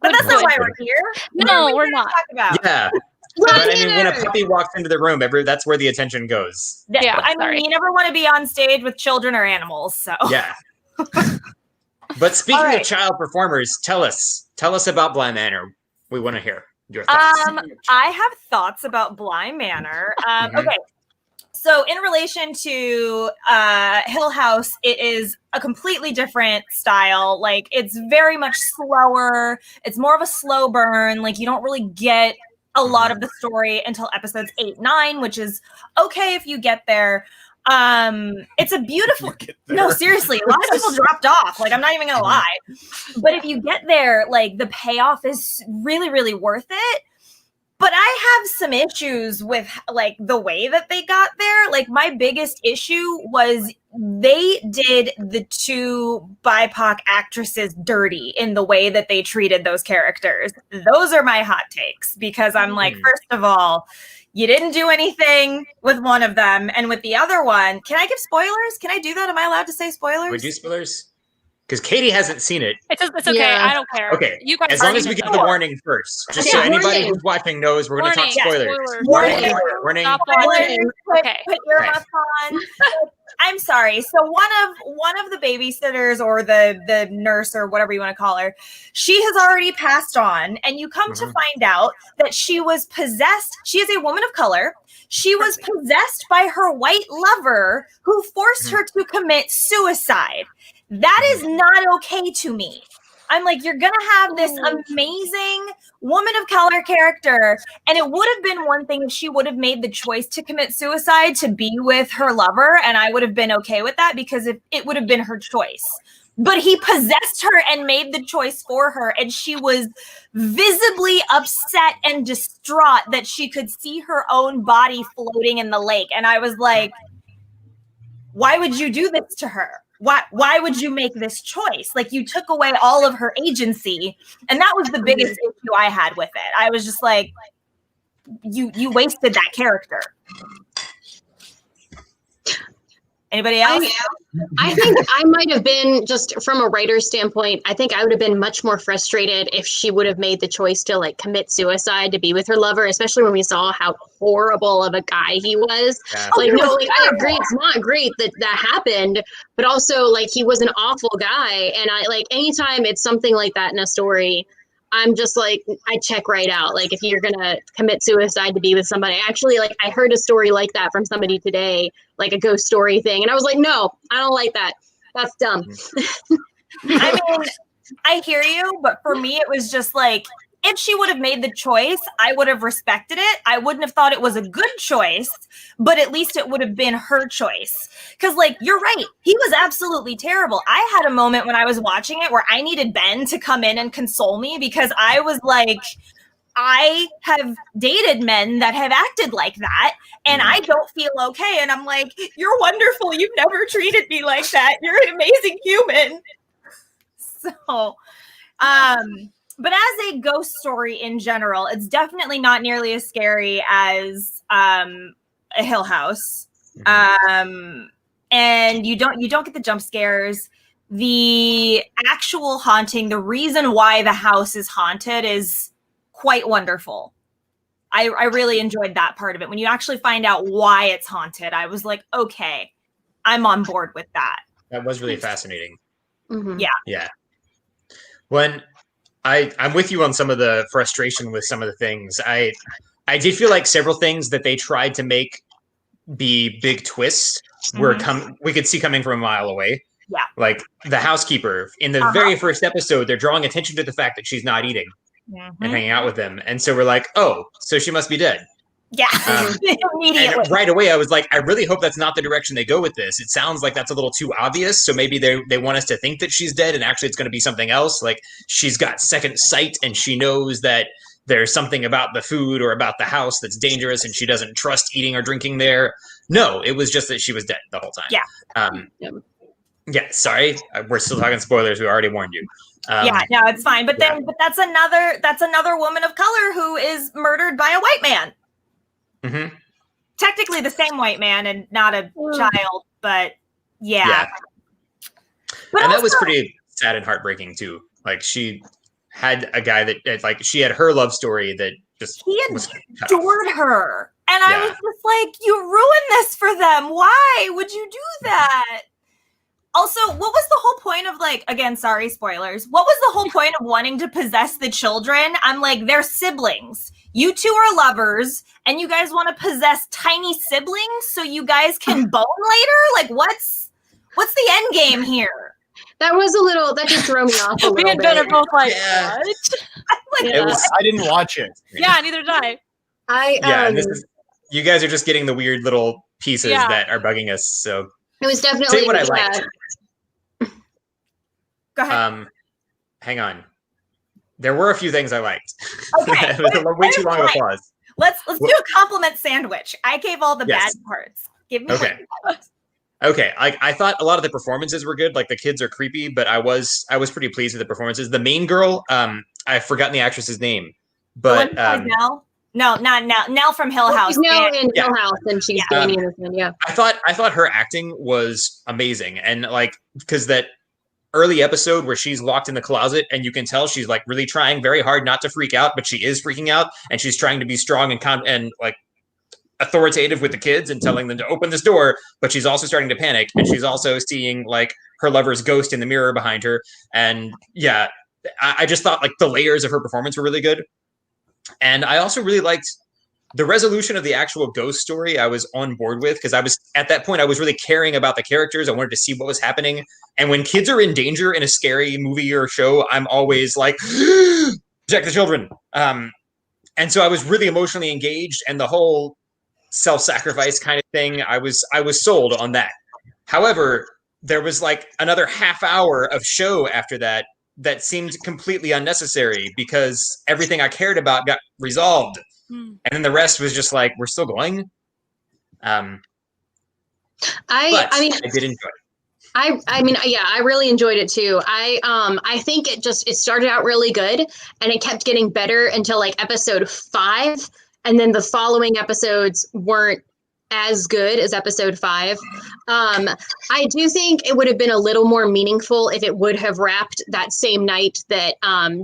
But that's not Good. why we're here. No, What are we we're here to not. talk about? Yeah. But I mean, when a puppy walks into the room, that's where the attention goes. Yeah, I mean, sorry. you never want to be on stage with children or animals. So, Yeah. But speaking All right. of child performers, tell us about Bly Manor. We want to hear your thoughts. I have thoughts about Bly Manor. Mhm. Okay. So in relation to Hill House, it is a completely different style. Like, it's very much slower. It's more of a slow burn. Like, you don't really get a lot of the story until episodes 8, 9, which is okay if you get there. It's a beautiful. No, seriously, a lot of people dropped off. Like, I'm not even gonna lie. But if you get there, like, the payoff is really, really worth it. But I have some issues with, like, the way that they got there. Like, my biggest issue was they did the 2 BIPOC actresses dirty in the way that they treated those characters. Those are my hot takes, because I'm like, first of all, you didn't do anything with one of them. And with the other one, can I give spoilers? Can I do that? Am I allowed to say spoilers? Would you spoilers? Because Katie hasn't seen it. It's okay. Yeah. I don't care. Okay. You guys As long already as we know. get the warning first, just so Okay, anybody warning. who's watching knows we're going to talk Warning. spoilers. Yeah, Warning. Warning. Stop Spoilers. watching. Okay. Put earmuffs on. I'm sorry. So one of the babysitters or the nurse or whatever you want to call her, she has already passed on, and you come to find out that she was possessed. She is a woman of color. She was possessed by her white lover, who forced her to commit suicide. That is not okay to me. I'm like, you're gonna have this amazing woman of color character, and it would have been one thing if she would have made the choice to commit suicide to be with her lover, and I would have been okay with that because it would have been her choice. But he possessed her and made the choice for her, and she was visibly upset and distraught that she could see her own body floating in the lake. And I was like, why would you do this to her? Why would you make this choice? Like, you took away all of her agency. And that was the biggest issue I had with it. I was just like, you wasted that character. Anybody else? I think I might have been, just from a writer's standpoint, I think I would have been much more frustrated if she would have made the choice to like commit suicide to be with her lover, especially when we saw how horrible of a guy he was. Yeah. Like, no, like, I agree, it's not great that that happened, but also like he was an awful guy. And I like, anytime it's something like that in a story, I'm just like, I check right out. Like, if you're gonna commit suicide to be with somebody, actually, like, I heard a story like that from somebody today, like a ghost story thing, and I was like, no, I don't like that. That's dumb. I mean, I hear you, but for me, it was just like, if she would have made the choice, I would have respected it. I wouldn't have thought it was a good choice, but at least it would have been her choice. Because, like, you're right. He was absolutely terrible. I had a moment when I was watching it where I needed Ben to come in and console me because I was like, I have dated men that have acted like that, and I don't feel okay. And I'm like, you're wonderful. You've never treated me like that. You're an amazing human. So, but as a ghost story in general, it's definitely not nearly as scary as a Hill House. And you don't get the jump scares. The actual haunting, the reason why the house is haunted is quite wonderful. I really enjoyed that part of it. When you actually find out why it's haunted, I was like, okay, I'm on board with that. That was really fascinating. Mm-hmm. Yeah. When I'm with you on some of the frustration with some of the things. I did feel like several things that they tried to make be big twists were we could see coming from a mile away. Yeah. Like the housekeeper in the very first episode, they're drawing attention to the fact that she's not eating and hanging out with them. And so we're like, oh, so she must be dead. Yeah. Immediately. And right away, I was like, I really hope that's not the direction they go with this. It sounds like that's a little too obvious. So maybe they want us to think that she's dead, and actually it's going to be something else. Like she's got second sight, and she knows that there's something about the food or about the house that's dangerous, and she doesn't trust eating or drinking there. No, it was just that she was dead the whole time. Yeah. Yeah. Sorry, we're still talking spoilers. We already warned you. Yeah, no, it's fine. But then, but that's another woman of color who is murdered by a white man. Mm-hmm. Technically the same white man and not a child, but yeah. But and also, that was pretty sad and heartbreaking too. Like she had a guy that like she had her love story that just he was adored her. And I was just like, you ruined this for them. Why would you do that? Also, what was the whole point of, like, again, sorry, spoilers. What was the whole point of wanting to possess the children? I'm like, they're siblings. You two are lovers, and you guys want to possess tiny siblings so you guys can bone later? Like, what's the end game here? That just threw me off a little bit. Me and Ben are both like, Yeah. what? I didn't watch it. Yeah, neither did I. And you guys are just getting the weird little pieces that are bugging us. So it was definitely tell you what I liked. Go ahead. Hang on. There were a few things I liked. Okay. It was way too long of a pause. Let's do a compliment sandwich. I gave all the bad parts. Give me Okay. I thought a lot of the performances were good. Like the kids are creepy, but I was pretty pleased with the performances. The main girl, I've forgotten the actress's name, but Nell? No, not Nell. Nell from Hill House. She's Nell in Hill House, and she's Danny in this one. Yeah. I thought her acting was amazing, and like because that early episode where she's locked in the closet and you can tell she's like really trying very hard not to freak out, but she is freaking out, and she's trying to be strong and like authoritative with the kids and telling them to open this door, but she's also starting to panic, and she's also seeing like her lover's ghost in the mirror behind her. And I just thought like the layers of her performance were really good. And I also really liked the resolution of the actual ghost story I was on board with, because I was at that point I was really caring about the characters. I wanted to see what was happening. And when kids are in danger in a scary movie or show, I'm always like, protect the children. And so I was really emotionally engaged, and the whole self-sacrifice kind of thing, I was sold on that. However, there was like another half hour of show after that seemed completely unnecessary because everything I cared about got resolved. And then the rest was just like, we're still going. I did enjoy it. I really enjoyed it too. I think it started out really good and it kept getting better until like episode 5. And then the following episodes weren't as good as episode 5. I do think it would have been a little more meaningful if it would have wrapped that same night that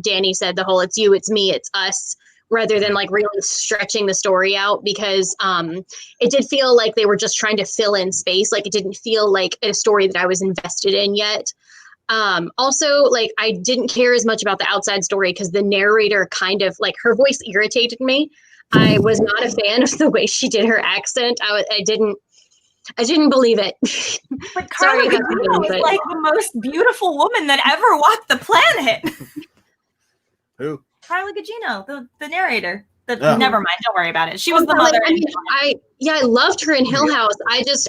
Danny said the whole "it's you, it's me, it's us," rather than like really stretching the story out, because it did feel like they were just trying to fill in space. Like it didn't feel like a story that I was invested in yet. Also, like I didn't care as much about the outside story because the narrator kind of like her voice irritated me. I was not a fan of the way she did her accent. I didn't believe it. But Carla Gugino was like the most beautiful woman that ever walked the planet. Who? Carla Gugino, the narrator. Never mind, don't worry about it. She was the mother. I loved her in Hill House.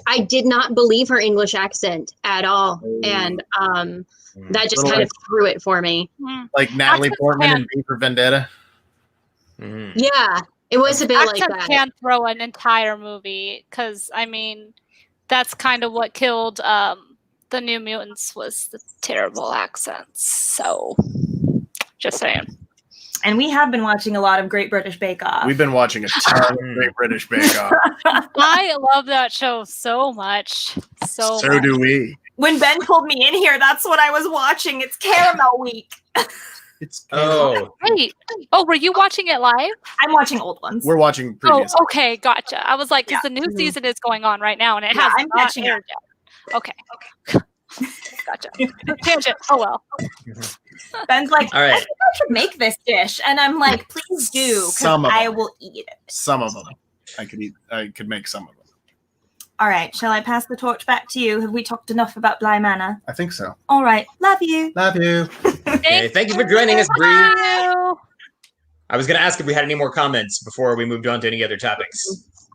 I did not believe her English accent at all, and that just kind of threw it for me. Like Natalie Portman in V for Vendetta. Yeah, it was a bit like that. Can't throw an entire movie, because I mean, that's kind of what killed the New Mutants, was the terrible accents. So, just saying. And we have been watching a lot of Great British Bake Off. We've been watching a ton of Great British Bake Off. I love that show so much. So much. Do we. When Ben pulled me in here, that's what I was watching. It's Caramel Week. It's wait. Oh, were you watching it live? I'm watching old ones. We're watching previous. Oh, okay, gotcha. I was like, because the new season is going on right now, and it hasn't aired yet. Okay. Gotcha. Tangent. Oh well. Ben's like, all right. I think I should make this dish, and I'm like, please do, because I will eat it. Some of them, I could eat. I could make some of them. All right, shall I pass the torch back to you? Have we talked enough about Bly Manor? I think so. All right, love you. Love you. Okay, thank you for joining us, Bree. I was going to ask if we had any more comments before we moved on to any other topics.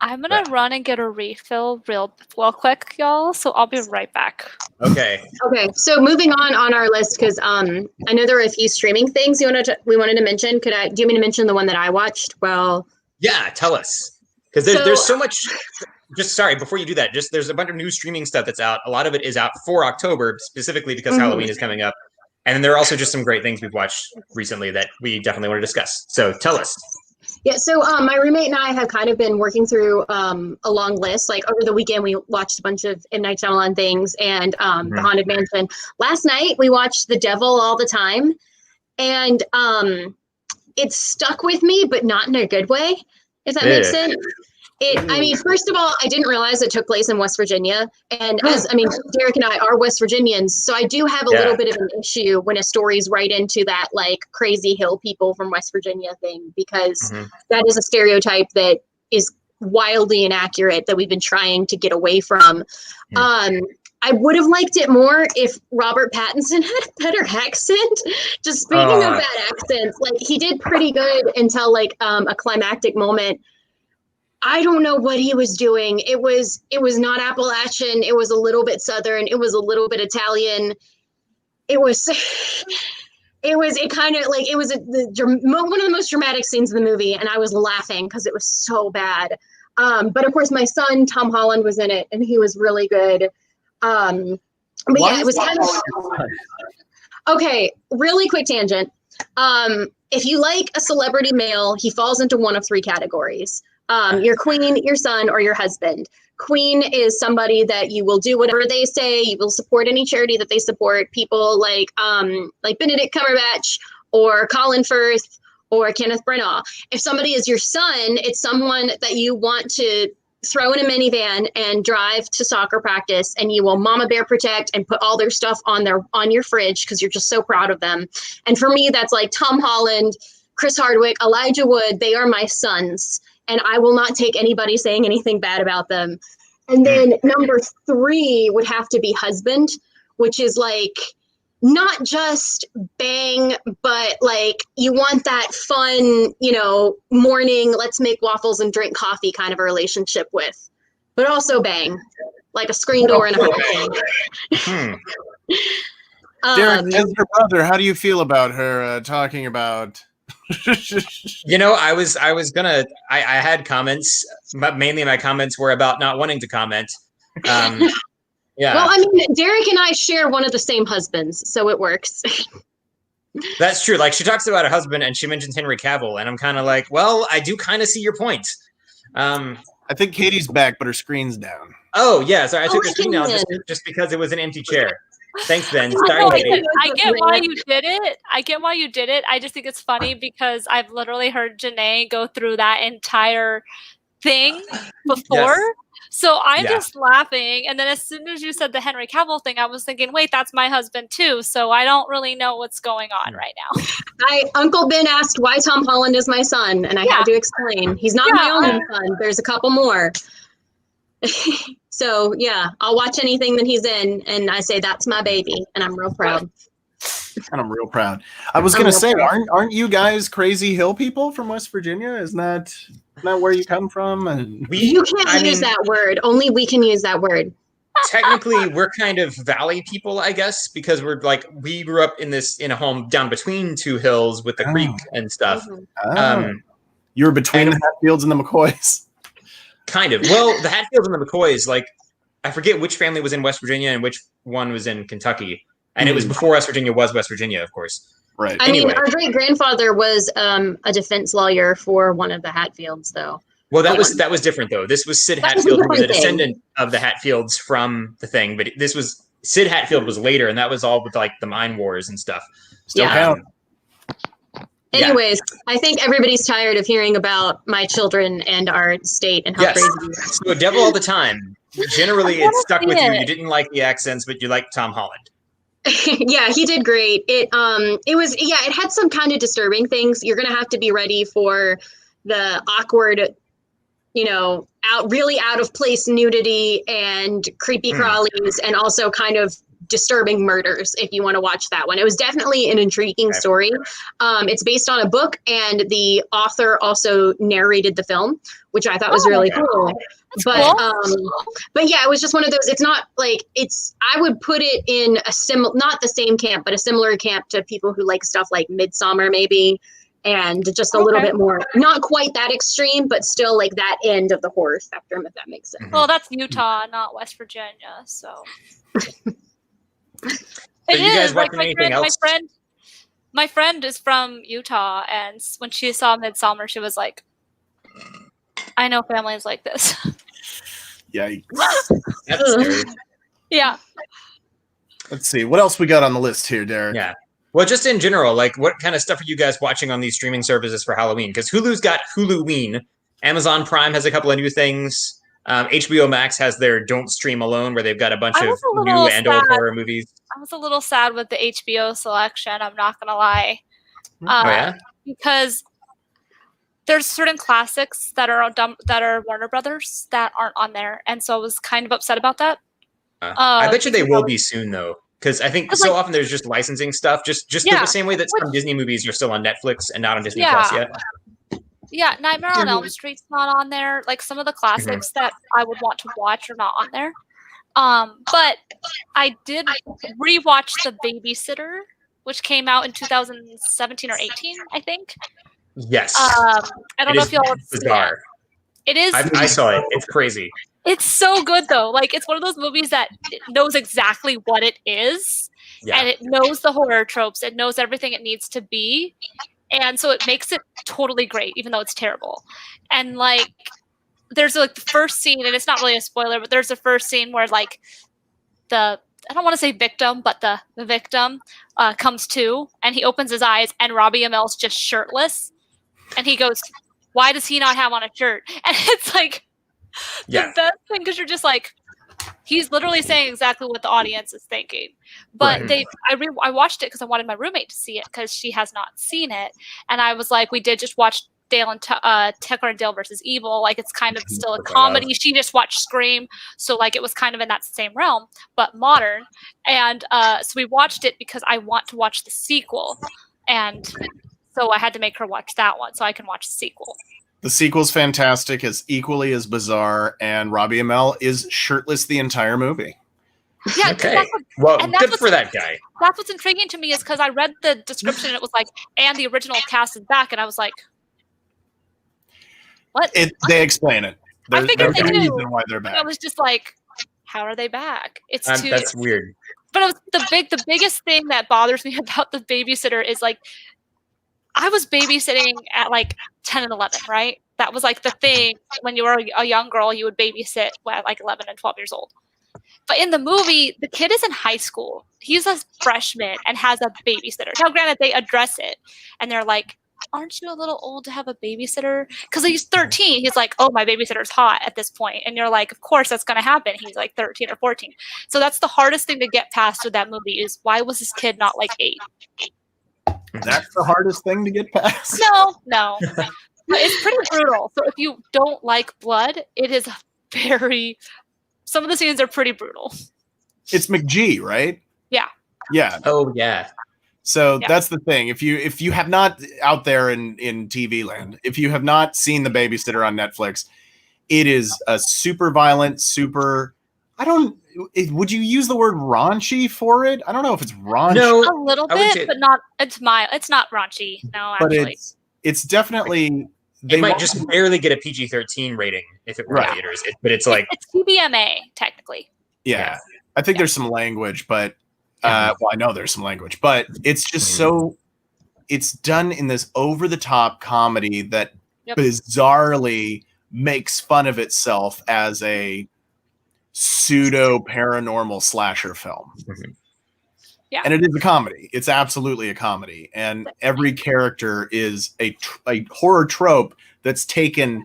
I'm going to run and get a refill real quick, y'all, so I'll be right back. Okay. Okay, so moving on our list, because I know there are a few streaming things we wanted to mention. Do you want me to mention the one that I watched? Well, yeah, tell us. Because there's so much. Just sorry, before you do that, there's a bunch of new streaming stuff that's out. A lot of it is out for October, specifically because Halloween is coming up. And then there are also just some great things we've watched recently that we definitely want to discuss. So tell us. Yeah, so my roommate and I have kind of been working through a long list. Like over the weekend, we watched a bunch of M. Night Shyamalan things and The Haunted Mansion. Last night, we watched The Devil All the Time. And it stuck with me, but not in a good way, if that makes sense. First of all, I didn't realize it took place in West Virginia. And Derek and I are West Virginians. So I do have a little bit of an issue when a story's right into that like crazy hill people from West Virginia thing, because that is a stereotype that is wildly inaccurate that we've been trying to get away from. I would have liked it more if Robert Pattinson had a better accent. Just speaking of bad accents, like he did pretty good until like a climactic moment. I don't know what he was doing. It was not Appalachian. It was a little bit Southern. It was a little bit Italian. It was one of the most dramatic scenes in the movie. And I was laughing because it was so bad. But of course my son, Tom Holland, was in it and he was really good. It was kind of, okay. Really quick tangent. If you like a celebrity male, he falls into one of 3 categories. Your queen, your son, or your husband. Queen is somebody that you will do whatever they say. You will support any charity that they support. People like Benedict Cumberbatch or Colin Firth or Kenneth Branagh. If somebody is your son, it's someone that you want to throw in a minivan and drive to soccer practice, and you will mama bear protect and put all their stuff on your fridge because you're just so proud of them. And for me, that's like Tom Holland, Chris Hardwick, Elijah Wood. They are my sons. and I will not take anybody saying anything bad about them. And then number 3 would have to be husband, which is like not just bang, but like you want that fun, morning, let's make waffles and drink coffee kind of a relationship with, but also bang, like a screen door and a hurricane. Derek, as her brother, how do you feel about her talking about? I had comments, but mainly my comments were about not wanting to comment. Yeah. Well, I mean, Derek and I share one of the same husbands, so it works. That's true. Like, she talks about her husband and she mentions Henry Cavill, and I'm kind of like, well, I do kind of see your point. I think Katie's back, but her screen's down. Oh, yeah. Sorry, I took her screen down just because it was an empty chair. Thanks, Ben. Sorry, I get why you did it. I just think it's funny because I've literally heard Janae go through that entire thing before. Yes. So I'm just laughing. And then as soon as you said the Henry Cavill thing, I was thinking, wait, that's my husband too. So I don't really know what's going on right now. Uncle Ben asked why Tom Holland is my son, and I had to explain. He's not my only son. There's a couple more. So yeah, I'll watch anything that he's in, and I say that's my baby, and I'm real proud. And I'm real proud. I was gonna say, aren't you guys crazy hill people from West Virginia? Isn't that where you come from? And you can't use that word. Only we can use that word. Technically, we're kind of valley people, I guess, because we grew up in a home down between 2 hills with the creek and stuff. You were between the Hatfields and the McCoys. Kind of. Well, the Hatfields and the McCoys, like, I forget which family was in West Virginia and which one was in Kentucky. And it was before West Virginia was West Virginia, of course. Right. I mean, our great-grandfather was a defense lawyer for one of the Hatfields, though. Well, that was different, though. This was Sid Hatfield, who was a descendant of the Hatfields from the thing. But Sid Hatfield was later, and that was all with, like, the mine wars and stuff. Still count. Anyways, I think everybody's tired of hearing about my children and our state and how crazy we are. So Devil All the Time. Generally, it stuck with you. You didn't like the accents, but you liked Tom Holland. Yeah, he did great. It had some kind of disturbing things. You're gonna have to be ready for the awkward, really out of place nudity and creepy crawlies, and also kind of disturbing murders if you want to watch that one. It was definitely an intriguing story. It's based on a book, and the author also narrated the film, which I thought was really cool. But yeah, it was just one of those. It's not like I would put it in not the same camp, but a similar camp to people who like stuff like Midsommar, maybe, and just a little bit more, not quite that extreme, but still like that end of the horror spectrum, if that makes sense. Well, that's Utah, not West Virginia, so. You guys watching anything else? My friend is from Utah, and when she saw Midsommar, she was like, I know families like this. Yikes. That's scary. Yeah. Let's see. What else we got on the list here, Derek? Yeah. Well, just in general, like, what kind of stuff are you guys watching on these streaming services for Halloween? Because Hulu's got Huluween. Amazon Prime has a couple of new things. HBO Max has their Don't Stream Alone, where they've got a bunch of new and old horror movies. I was a little sad with the HBO selection, I'm not going to lie. Because there's certain classics that are Warner Brothers that aren't on there, and so I was kind of upset about that. I bet you they will be soon, though, because I think so often there's just licensing stuff, just the same way that some Disney movies are still on Netflix and not on Disney Plus yet. Yeah, Nightmare on Elm Street's not on there. Like, some of the classics that I would want to watch are not on there. But I did rewatch The Babysitter, which came out in 2017 or 18, I think. Yes. I don't know if y'all have seen bizarre. It is. I saw it. It's crazy. It's so good, though. Like, it's one of those movies that knows exactly what it is, and it knows the horror tropes. It knows everything it needs to be. And so it makes it totally great, even though it's terrible. And, like, there's, like, the first scene, and it's not really a spoiler, but there's the first scene where, like, I don't want to say victim, but the victim comes to, and he opens his eyes, and Robbie Amell's just shirtless. And he goes, why does he not have on a shirt? And it's, like, the best thing, because you're just like, he's literally saying exactly what the audience is thinking. But I watched it because I wanted my roommate to see it because she has not seen it. And I was like, we did just watch Dale and Tucker and Dale versus Evil. Like it's kind of still a comedy. She just watched Scream, so like it was kind of in that same realm, but modern. And so we watched it because I want to watch the sequel, and so I had to make her watch that one so I can watch the sequel. The sequel's fantastic. It's equally as bizarre, and Robbie Amell is shirtless the entire movie. Yeah, okay. Well, good for that guy. That's what's intriguing to me is because I read the description and it was like, and the original cast is back, and I was like, what? They explain it. I figured they knew. Why they're back. I was just like, how are they back? That's weird. But it was the biggest thing that bothers me about the Babysitter is like, I was babysitting at like 10 and 11, right? That was like the thing when you were a young girl, you would babysit at like 11 and 12 years old. But in the movie, the kid is in high school. He's a freshman and has a babysitter. Now, granted, they address it and they're like, aren't you a little old to have a babysitter? Because he's 13. He's like, oh, my babysitter's hot at this point. And you're like, of course that's going to happen. He's like 13 or 14. So that's the hardest thing to get past with that movie is why was this kid not like 8? That's the hardest thing to get past? No. It's pretty brutal. So if you don't like blood, it is very... Some of the scenes are pretty brutal. It's McG, right? Yeah. Yeah. Oh, yeah. So that's the thing. If you have not out there in TV land, if you have not seen The Babysitter on Netflix, it is a super violent, would you use the word raunchy for it? I don't know if it's raunchy. No, a little bit, but not. It's not raunchy. No, actually, but it's definitely. It might just barely get a PG-13 rating if it were in theaters, but it's like it's TVMA technically. Yeah, I think there's some language, but well, I know there's some language, but it's just so it's done in this over-the-top comedy that bizarrely makes fun of itself as a pseudo paranormal slasher film. Yeah. And it is a comedy. It's absolutely a comedy. And every character is a horror trope that's taken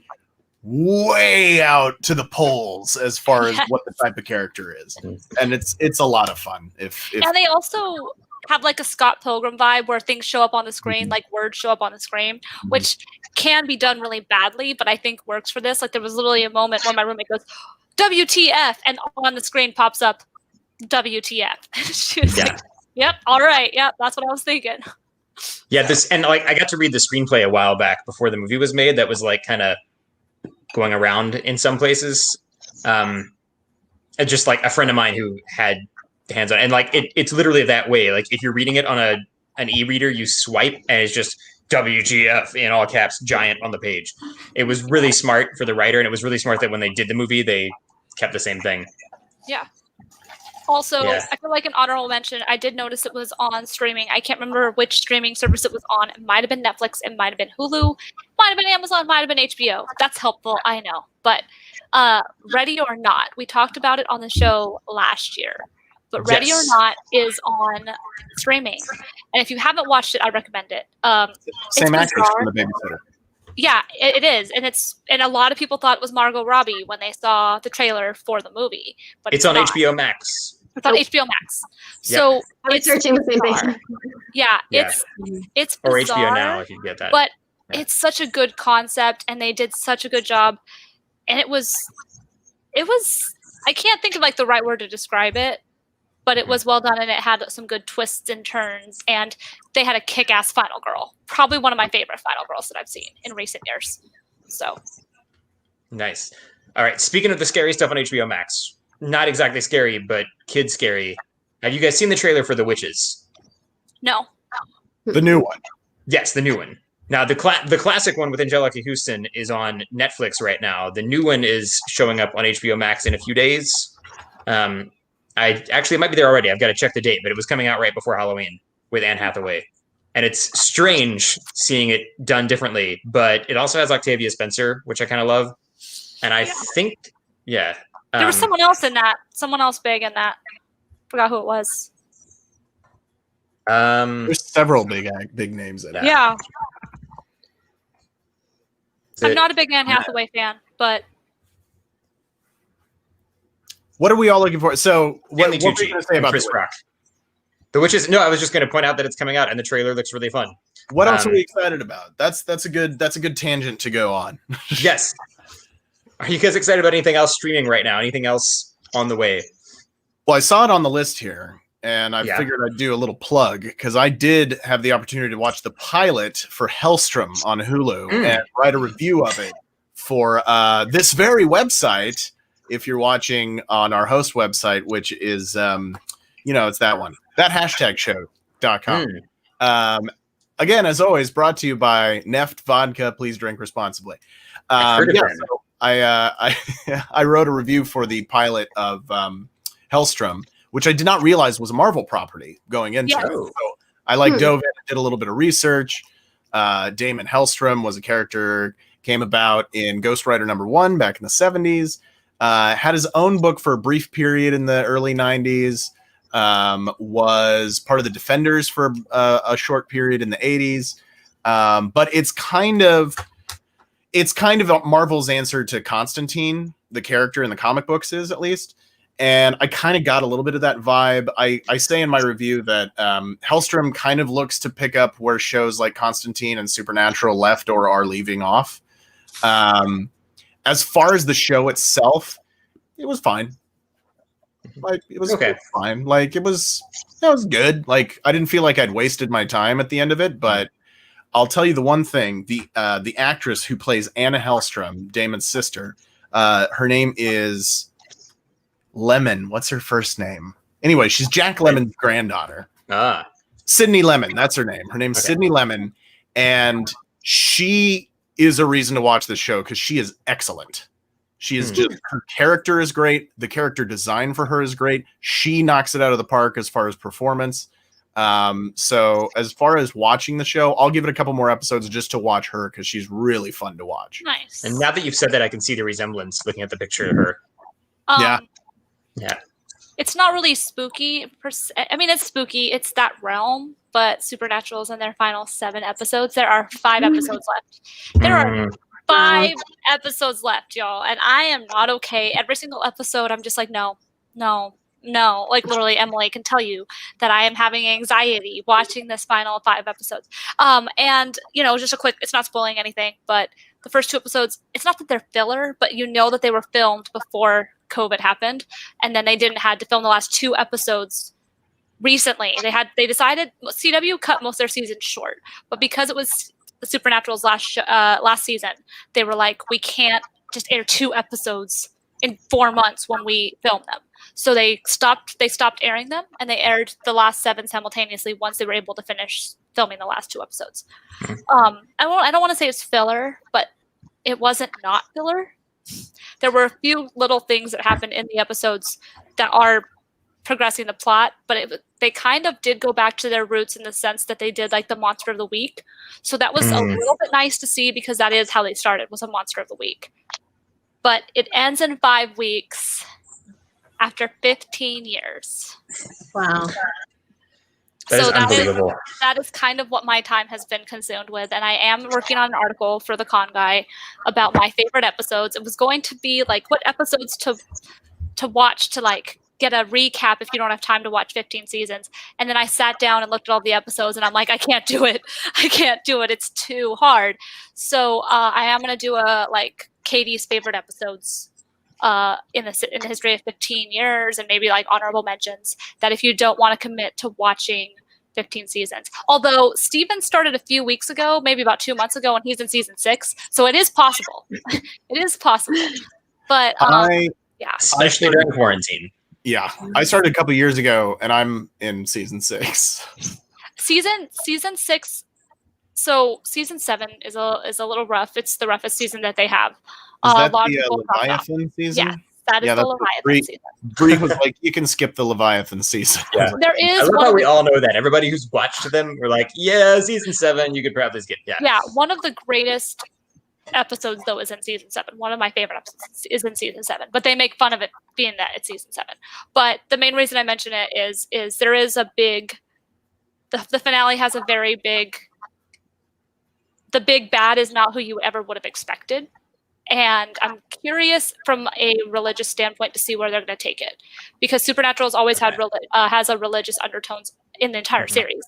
way out to the poles as far as what the type of character is. And it's a lot of fun. And they also have like a Scott Pilgrim vibe where things show up on the screen, like words show up on the screen, which can be done really badly, but I think works for this. Like there was literally a moment where my roommate goes, WTF, and on the screen pops up WTF. She was like, yep, all right, yep, that's what I was thinking. Yeah, I got to read the screenplay a while back before the movie was made that was like kind of going around in some places. And just like a friend of mine who had hands on, and like it's literally that way. Like if you're reading it on an e-reader, you swipe and it's just WTF in all caps, giant on the page. It was really smart for the writer, and it was really smart that when they did the movie, they kept the same thing. Yeah. Also, I feel like an honorable mention, I did notice it was on streaming. I can't remember which streaming service it was on. It might have been Netflix. It might have been Hulu. Might have been Amazon. Might have been HBO. That's helpful. I know. But Ready or Not, we talked about it on the show last year. But Ready or Not is on streaming. And if you haven't watched it, I recommend it. Same actress from The Babysitter. Yeah, it is. And a lot of people thought it was Margot Robbie when they saw the trailer for the movie. But it's on HBO Max. It's on HBO Max. So I was searching the same thing. Yeah, it's or bizarre, HBO Now if you get that. But it's such a good concept, and they did such a good job. And it was I can't think of like the right word to describe it, but it was well done, and it had some good twists and turns, and they had a kick-ass final girl. Probably one of my favorite final girls that I've seen in recent years. So nice. All right. Speaking of the scary stuff on HBO Max, not exactly scary, but kid scary. Have you guys seen the trailer for The Witches? No. The new one. Yes, the new one. Now, the classic one with Angelica Houston is on Netflix right now. The new one is showing up on HBO Max in a few days. It might be there already. I've got to check the date, but it was coming out right before Halloween with Anne Hathaway. And it's strange seeing it done differently, but it also has Octavia Spencer, which I kind of love. And I think, there was someone else in that. Someone else big in that. Forgot who it was. There's several big names in that. Yeah. I'm not a big Anne Hathaway fan, but what are we all looking for? So what are you going to say about Chris Rock? The Witches. No, I was just going to point out that it's coming out, and the trailer looks really fun. What else are we excited about? That's a good tangent to go on. Yes. Are you guys excited about anything else streaming right now? Anything else on the way? Well, I saw it on the list here, and I figured I'd do a little plug because I did have the opportunity to watch the pilot for Hellstrom on Hulu and write a review of it for this very website. If you're watching on our host website, which is, it's that one, thathashtagshow.com. Again, as always, brought to you by Neft Vodka. Please drink responsibly. So I wrote a review for the pilot of Hellstrom, which I did not realize was a Marvel property going into it. So I dove in, did a little bit of research. Damon Hellstrom was a character, came about in Ghost Rider #1 back in the 70s. Had his own book for a brief period in the early 90s. Was part of the Defenders for a short period in the 80s. But it's kind of Marvel's answer to Constantine, the character in the comic books is, at least. And I kind of got a little bit of that vibe. I say in my review that Hellstrom kind of looks to pick up where shows like Constantine and Supernatural left or are leaving off. As far as the show itself, it was fine. It was fine. It was good. I didn't feel like I'd wasted my time at the end of it, but I'll tell you the one thing: the actress who plays Anna Hellstrom, Damon's sister, her name is Lemon. What's her first name? Anyway, she's Jack Lemon's granddaughter. Sydney Lemon. That's her name. Her name's Sydney Lemon, and she is a reason to watch this show because she is excellent. She is just, her character is great. The character design for her is great. She knocks it out of the park as far as performance. So as far as watching the show, I'll give it a couple more episodes just to watch her because she's really fun to watch. Nice. And now that you've said that, I can see the resemblance looking at the picture of her. Yeah. It's not really spooky. I mean, it's spooky. It's that realm, but Supernatural's in their final 7 episodes. There are 5 episodes left. There are 5 episodes left, y'all. And I am not okay. Every single episode, I'm just like, no. Literally, Emily can tell you that I am having anxiety watching this final 5 episodes. And, just a quick, it's not spoiling anything, but the first 2 episodes, it's not that they're filler, but that they were filmed before COVID happened, and then they didn't had to film the last 2 episodes recently. They decided CW cut most of their season short, but because it was the Supernatural's last season, they were like, we can't just air 2 episodes in 4 months when we film them. So they stopped airing them, and they aired the last 7 simultaneously once they were able to finish filming the last 2 episodes. I don't want to say it's filler, but it wasn't not filler. There were a few little things that happened in the episodes that are progressing the plot, but they kind of did go back to their roots in the sense that they did the Monster of the Week. So that was a little bit nice to see because that is how they started, was a Monster of the Week. But it ends in 5 weeks after 15 years. Wow. That is unbelievable. That is kind of what my time has been consumed with. And I am working on an article for the Con Guy about my favorite episodes. It was going to be what episodes to watch to get a recap if you don't have time to watch 15 seasons. And then I sat down and looked at all the episodes and I'm like, I can't do it. It's too hard. So I am going to do a Katie's favorite episodes in the history of 15 years, and maybe honorable mentions that if you don't want to commit to watching 15 seasons. Although Steven started a few weeks ago, maybe about 2 months ago, and he's in season 6, so it is possible. It is possible. But especially during quarantine. Yeah, I started a couple years ago, and I'm in season 6. Season 6. So season 7 is a little rough. It's the roughest season that they have. Is that the Leviathan season? Yeah, that is the Leviathan season. Bree was like, you can skip the Leviathan season. Yeah. There is. I love how we all know that. Everybody who's watched them, we're like, yeah, season 7, you could probably skip. Yeah. Yeah, one of the greatest episodes though is in season 7. One of my favorite episodes is in season 7, but they make fun of it being that it's season 7. But the main reason I mention it is there is a big. The finale has a very big. The big bad is not who you ever would have expected. And I'm curious from a religious standpoint to see where they're going to take it, because Supernatural's always had has a religious undertones in the entire series,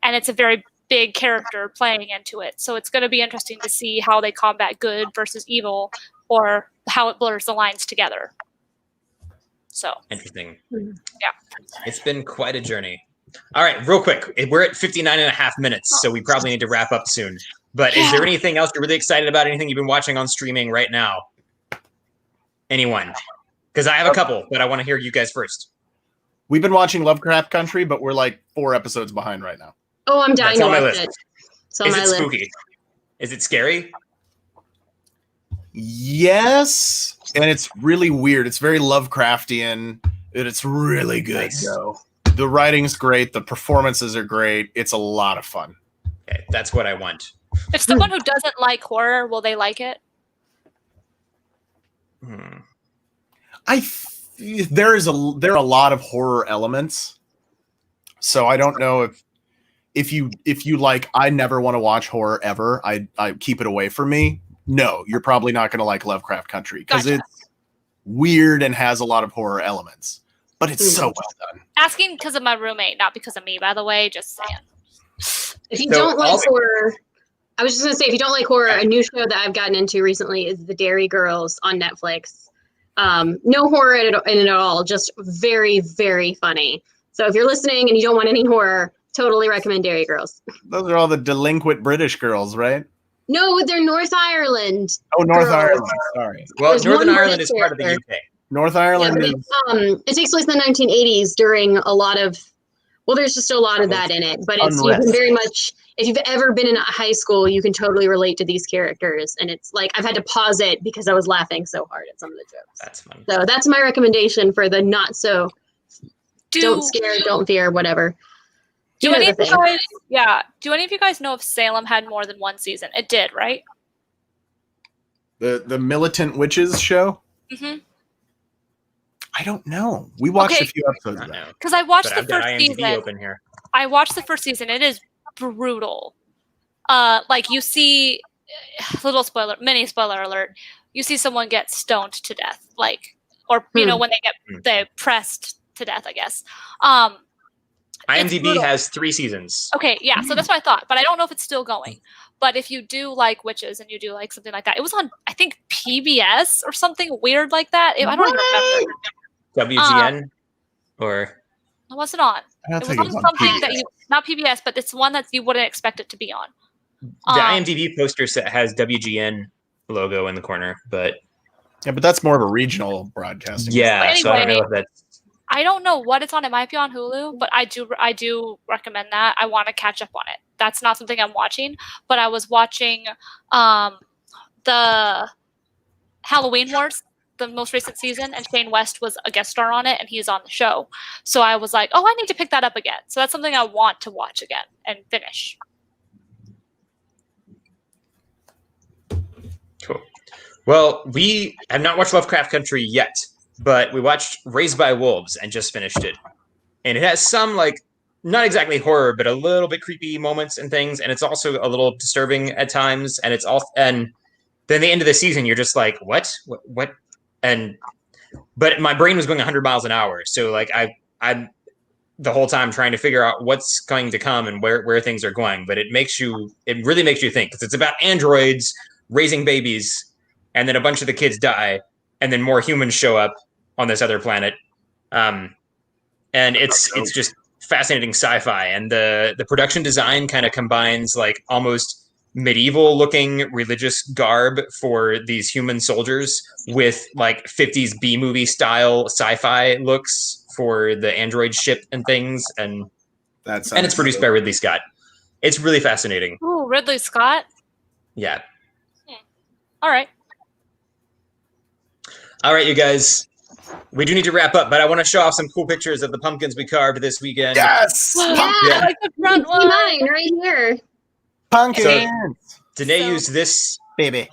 and it's a very big character playing into it. So it's going to be interesting to see how they combat good versus evil, or how it blurs the lines together. So interesting. Yeah. It's been quite a journey. All right, real quick. We're at 59 and a half minutes, so we probably need to wrap up soon. But is there anything else you're really excited about? Anything you've been watching on streaming right now? Anyone? Because I have a couple, but I want to hear you guys first. We've been watching Lovecraft Country, but we're like 4 episodes behind right now. Oh, I'm dying to watch it. Is it spooky? Is it scary? Yes, and it's really weird. It's very Lovecraftian, and it's really good. Nice. So the writing's great. The performances are great. It's a lot of fun. Okay, that's what I want. If someone who doesn't like horror, will they like it? There are a lot of horror elements, so I don't know if you like. I never want to watch horror ever. I keep it away from me. No, you're probably not going to like Lovecraft Country because Gotcha. it's weird and has a lot of horror elements, but it's so well done. Asking because of my roommate, not because of me, by the way. Just saying. If you don't like horror, I was just going to say, if you don't like horror, a new show that I've gotten into recently is The Dairy Girls on Netflix. No horror in it at all, just very, very funny. So if you're listening and you don't want any horror, totally recommend Dairy Girls. Those are all the delinquent British girls, right? No, they're North Ireland. Oh, North girls. Ireland. Sorry. Well, There's Northern one Ireland British is part of the character. UK. North Ireland Yeah, is. it takes place in the 1980s during a lot of, well, there's just a lot of that in it, but it's you Unrest. can very much, if you've ever been in high school, you can totally relate to these characters, and it's like I've had to pause it because I was laughing so hard at some of the jokes. That's fun. So that's my recommendation for the not so don't scare, don't fear, whatever. Do You know any the of you thing. guys? Yeah. Do any of you guys know if Salem had more than one season? It did, right? The Militant Witches show? Mm-hmm. I don't know. We watched Okay. a few episodes I of don't that. know. Because I watched But the I've got first IMDb season. open here. I watched the first season. It is brutal. Like you see, mini spoiler alert. You see someone get stoned to death, like, or you know when they pressed to death, I guess. It's IMDb brutal. has 3 seasons. Okay, yeah, so that's what I thought, but I don't know if it's still going. But if you do like witches and you do like something like that, it was on, I think, PBS or something weird like that. I don't even remember. WGN? Or It wasn't on. I don't It was think on it was on something PBS. that not PBS, but it's one that you wouldn't expect it to be on. the IMDb poster set has WGN logo in the corner, but Yeah, but that's more of a regional broadcasting. yeah, But so I don't know anyway, if that's I don't know what it's on. It might be on Hulu, but I do recommend that. I want to catch up on it. That's not something I'm watching, but I was watching the Halloween Wars, the most recent season, and Shane West was a guest star on it, and he's on the show. So I was like, oh, I need to pick that up again. So that's something I want to watch again and finish. cool. Well, we have not watched Lovecraft Country yet, but we watched Raised by Wolves and just finished it. And it has some, like, not exactly horror, but a little bit creepy moments and things, and it's also a little disturbing at times, and it's all, and then the end of the season, you're just like, what? But my brain was going 100 miles an hour, so like I'm the whole time trying to figure out what's going to come and where things are going, but it really makes you think, because it's about androids raising babies, and then a bunch of the kids die, and then more humans show up on this other planet, and it's just fascinating sci-fi, and the production design kind of combines like almost medieval looking religious garb for these human soldiers with like 50s B-movie style sci-fi looks for the android ship and things, and it's produced by Ridley Scott. It's really fascinating. Ooh, Ridley Scott. Yeah. All right. All right, you guys. We do need to wrap up, but I want to show off some cool pictures of the pumpkins we carved this weekend. Yes! Yeah, I like the front see one. mine right here. Pumpkin! Danae So- used this. Baby.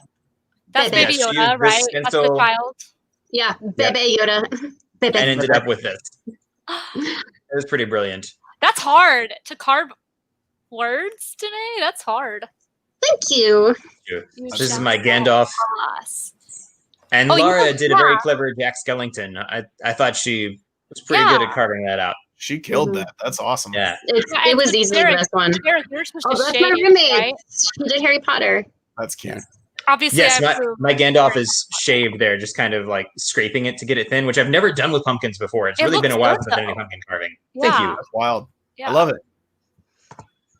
That's Bebe. Baby Yeah, she Yoda, used this right? That's the stencil. child. Yeah, Bebe Yoda. Bebe. And ended up with this. It was pretty brilliant. That's hard to carve words, Danae. That's hard. Thank you. This is my Gandalf. Boss. And Oh, you Laura have did a very that. clever Jack Skellington. I thought she was pretty Yeah. good at carving that out. She killed that. That's awesome. Yeah. It was easily the best one. Derek, you're supposed Oh, to that's shave, my roommate. right? She did Harry Potter. That's cute. Obviously, Yes, I approve. my Gandalf is shaved there, just kind of like scraping it to get it thin, which I've never done with pumpkins before. It's It really been a looks while good, since I've done any though. pumpkin carving. Yeah. Thank you. That's wild. Yeah. I love it.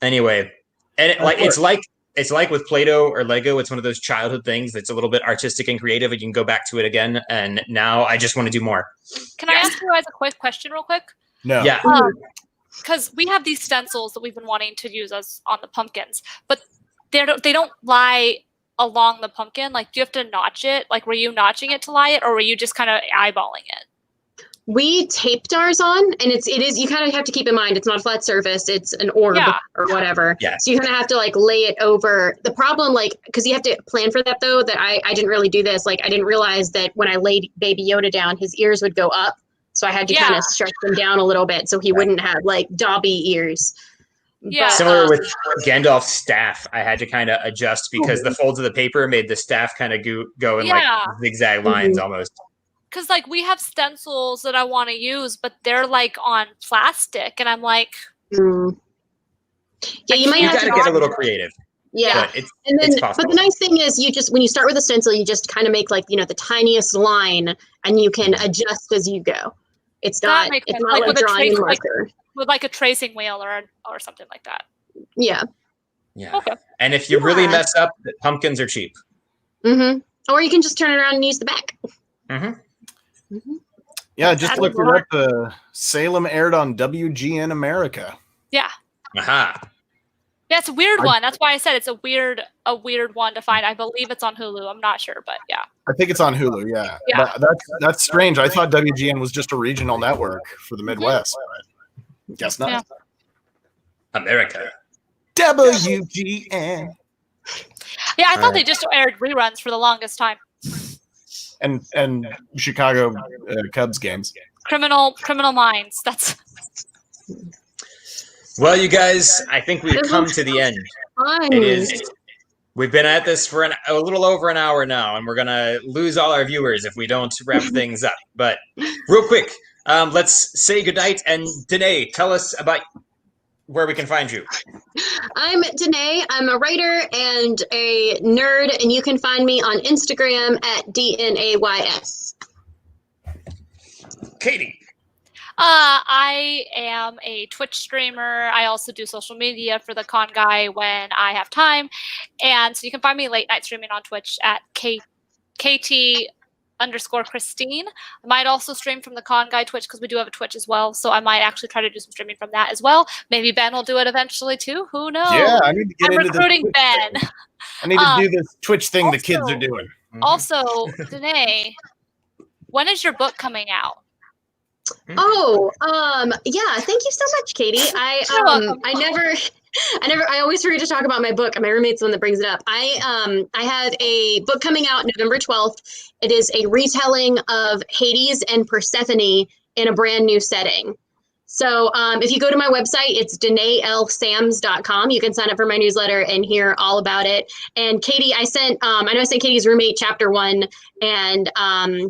Anyway, and it's like with Play-Doh or Lego, it's one of those childhood things that's a little bit artistic and creative, and you can go back to it again. And now I just want to do more. Can I ask you guys a quick question, real quick? No. Yeah. Because we have these stencils that we've been wanting to use as on the pumpkins, but they don't lie along the pumpkin. Like, do you have to notch it? Like, were you notching it to lie it, or were you just kind of eyeballing it? We taped ours on, and it is you kind of have to keep in mind it's not a flat surface, it's an orb or whatever. Yeah. So you kind of have to like lay it over. The problem, like, because you have to plan for that though, that I didn't really do this. Like, I didn't realize that when I laid Baby Yoda down, his ears would go up. So I had to kind of stretch them down a little bit so he wouldn't have like Dobby ears. Yeah. But, Similar with Gandalf's staff, I had to kind of adjust because the folds of the paper made the staff kind of go in like zigzag lines almost. Because, like, we have stencils that I want to use, but they're, like, on plastic. And I'm like... Yeah, you might have got to get a little creative. Yeah. But it's possible. But the nice thing is when you start with a stencil, you just kind of make, like, the tiniest line, and you can adjust as you go. It's not like drawing in marker. With, like, a tracing wheel or something like that. Yeah. Yeah. Okay. And if you really mess up, pumpkins are cheap. Mm-hmm. Or you can just turn it around and use the back. Mm-hmm. Mm-hmm. Yeah, just looked it up. Salem aired on WGN America. Yeah. Aha. Yeah, it's a weird one. That's why I said it's a weird one to find. I believe it's on Hulu. I'm not sure, but yeah. I think it's on Hulu, yeah. But that's strange. I thought WGN was just a regional network for the Midwest. But guess not. Yeah. America. WGN. Yeah, I thought they just aired reruns for the longest time. And Chicago Cubs games. Criminal Minds. That's... Well, you guys, I think we've come to the end. We've been at this for a little over an hour now, and we're going to lose all our viewers if we don't wrap things up. But real quick, let's say goodnight. And Danae, tell us about where we can find you. I'm Danae. I'm a writer and a nerd, and you can find me on Instagram at DNAYS. Katie. I am a Twitch streamer. I also do social media for the Con Guy when I have time. And so you can find me late night streaming on Twitch at KT_Christine. I might also stream from the Con Guy Twitch because we do have a Twitch as well. So I might actually try to do some streaming from that as well. Maybe Ben will do it eventually too. Who knows? Yeah, I need to get into recruiting Ben. Thing. I need to do this Twitch thing also, the kids are doing. Also, Danae, when is your book coming out? Oh, yeah. Thank you so much, Katie. I always forget to talk about my book. My roommate's the one that brings it up. I have a book coming out November 12th. It is a retelling of Hades and Persephone in a brand new setting. So if you go to my website, it's DanaeLSams.com. You can sign up for my newsletter and hear all about it. And Katie, I know I sent Katie's roommate chapter 1. And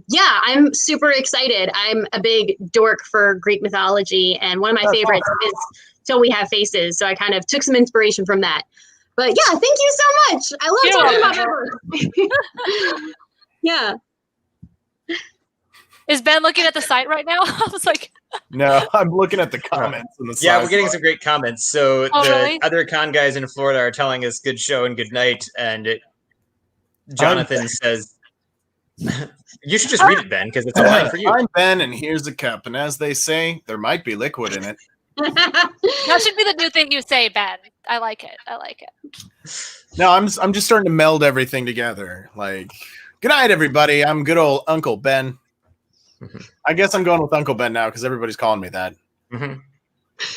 yeah, I'm super excited. I'm a big dork for Greek mythology. And one of my favorites is Till We Have Faces. So I kind of took some inspiration from that. But yeah, thank you so much. I love talking about my book. Yeah. Is Ben looking at the site right now? I was like... No, I'm looking at the comments. On the side. Yeah, we're getting some great comments. So really? Other con guys in Florida are telling us good show and good night. And Jonathan says, you should just read it, Ben, because it's a line for you. I'm Ben, and here's a cup. And as they say, there might be liquid in it. That should be the new thing you say, Ben. I like it. No, I'm just starting to meld everything together. Like, good night, everybody. I'm good old Uncle Ben. Mm-hmm. I guess I'm going with Uncle Ben now because everybody's calling me that. Mm-hmm.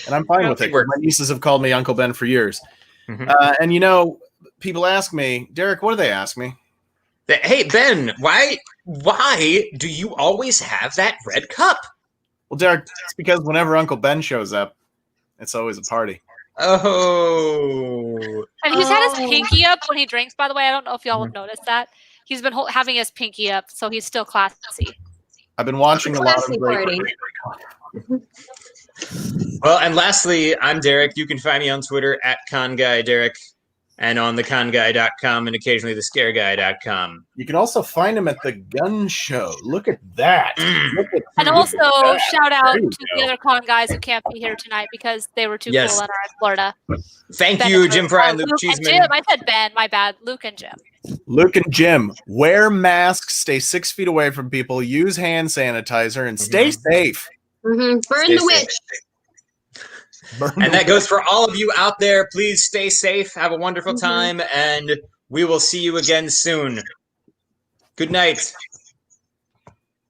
And I'm fine with it. My nieces have called me Uncle Ben for years. Mm-hmm. And, people ask me, Derek, what do they ask me? Hey, Ben, why do you always have that red cup? Well, Derek, it's because whenever Uncle Ben shows up, it's always a party. Oh. And he's had his pinky up when he drinks, by the way. I don't know if y'all have noticed that. He's been having his pinky up, so he's still classy. I've been watching a lot of Well, and lastly, I'm Derek. You can find me on Twitter at ConGuyDerek and on theconguy.com and occasionally thescareguy.com. You can also find him at the gun show. Look at that. And also shout out to the other con guys who can't be here tonight because they were too cool and are in Florida. Thank Ben you, and Jim Luke. Fry and Luke Luke and Cheeseman. Jim. I said Ben, my bad. Luke and Jim. Luke and Jim, wear masks, stay 6 feet away from people, use hand sanitizer, and stay safe. Burn Stay the safe. witch. And that goes for all of you out there. Please stay safe. Have a wonderful time, and we will see you again soon. Good night.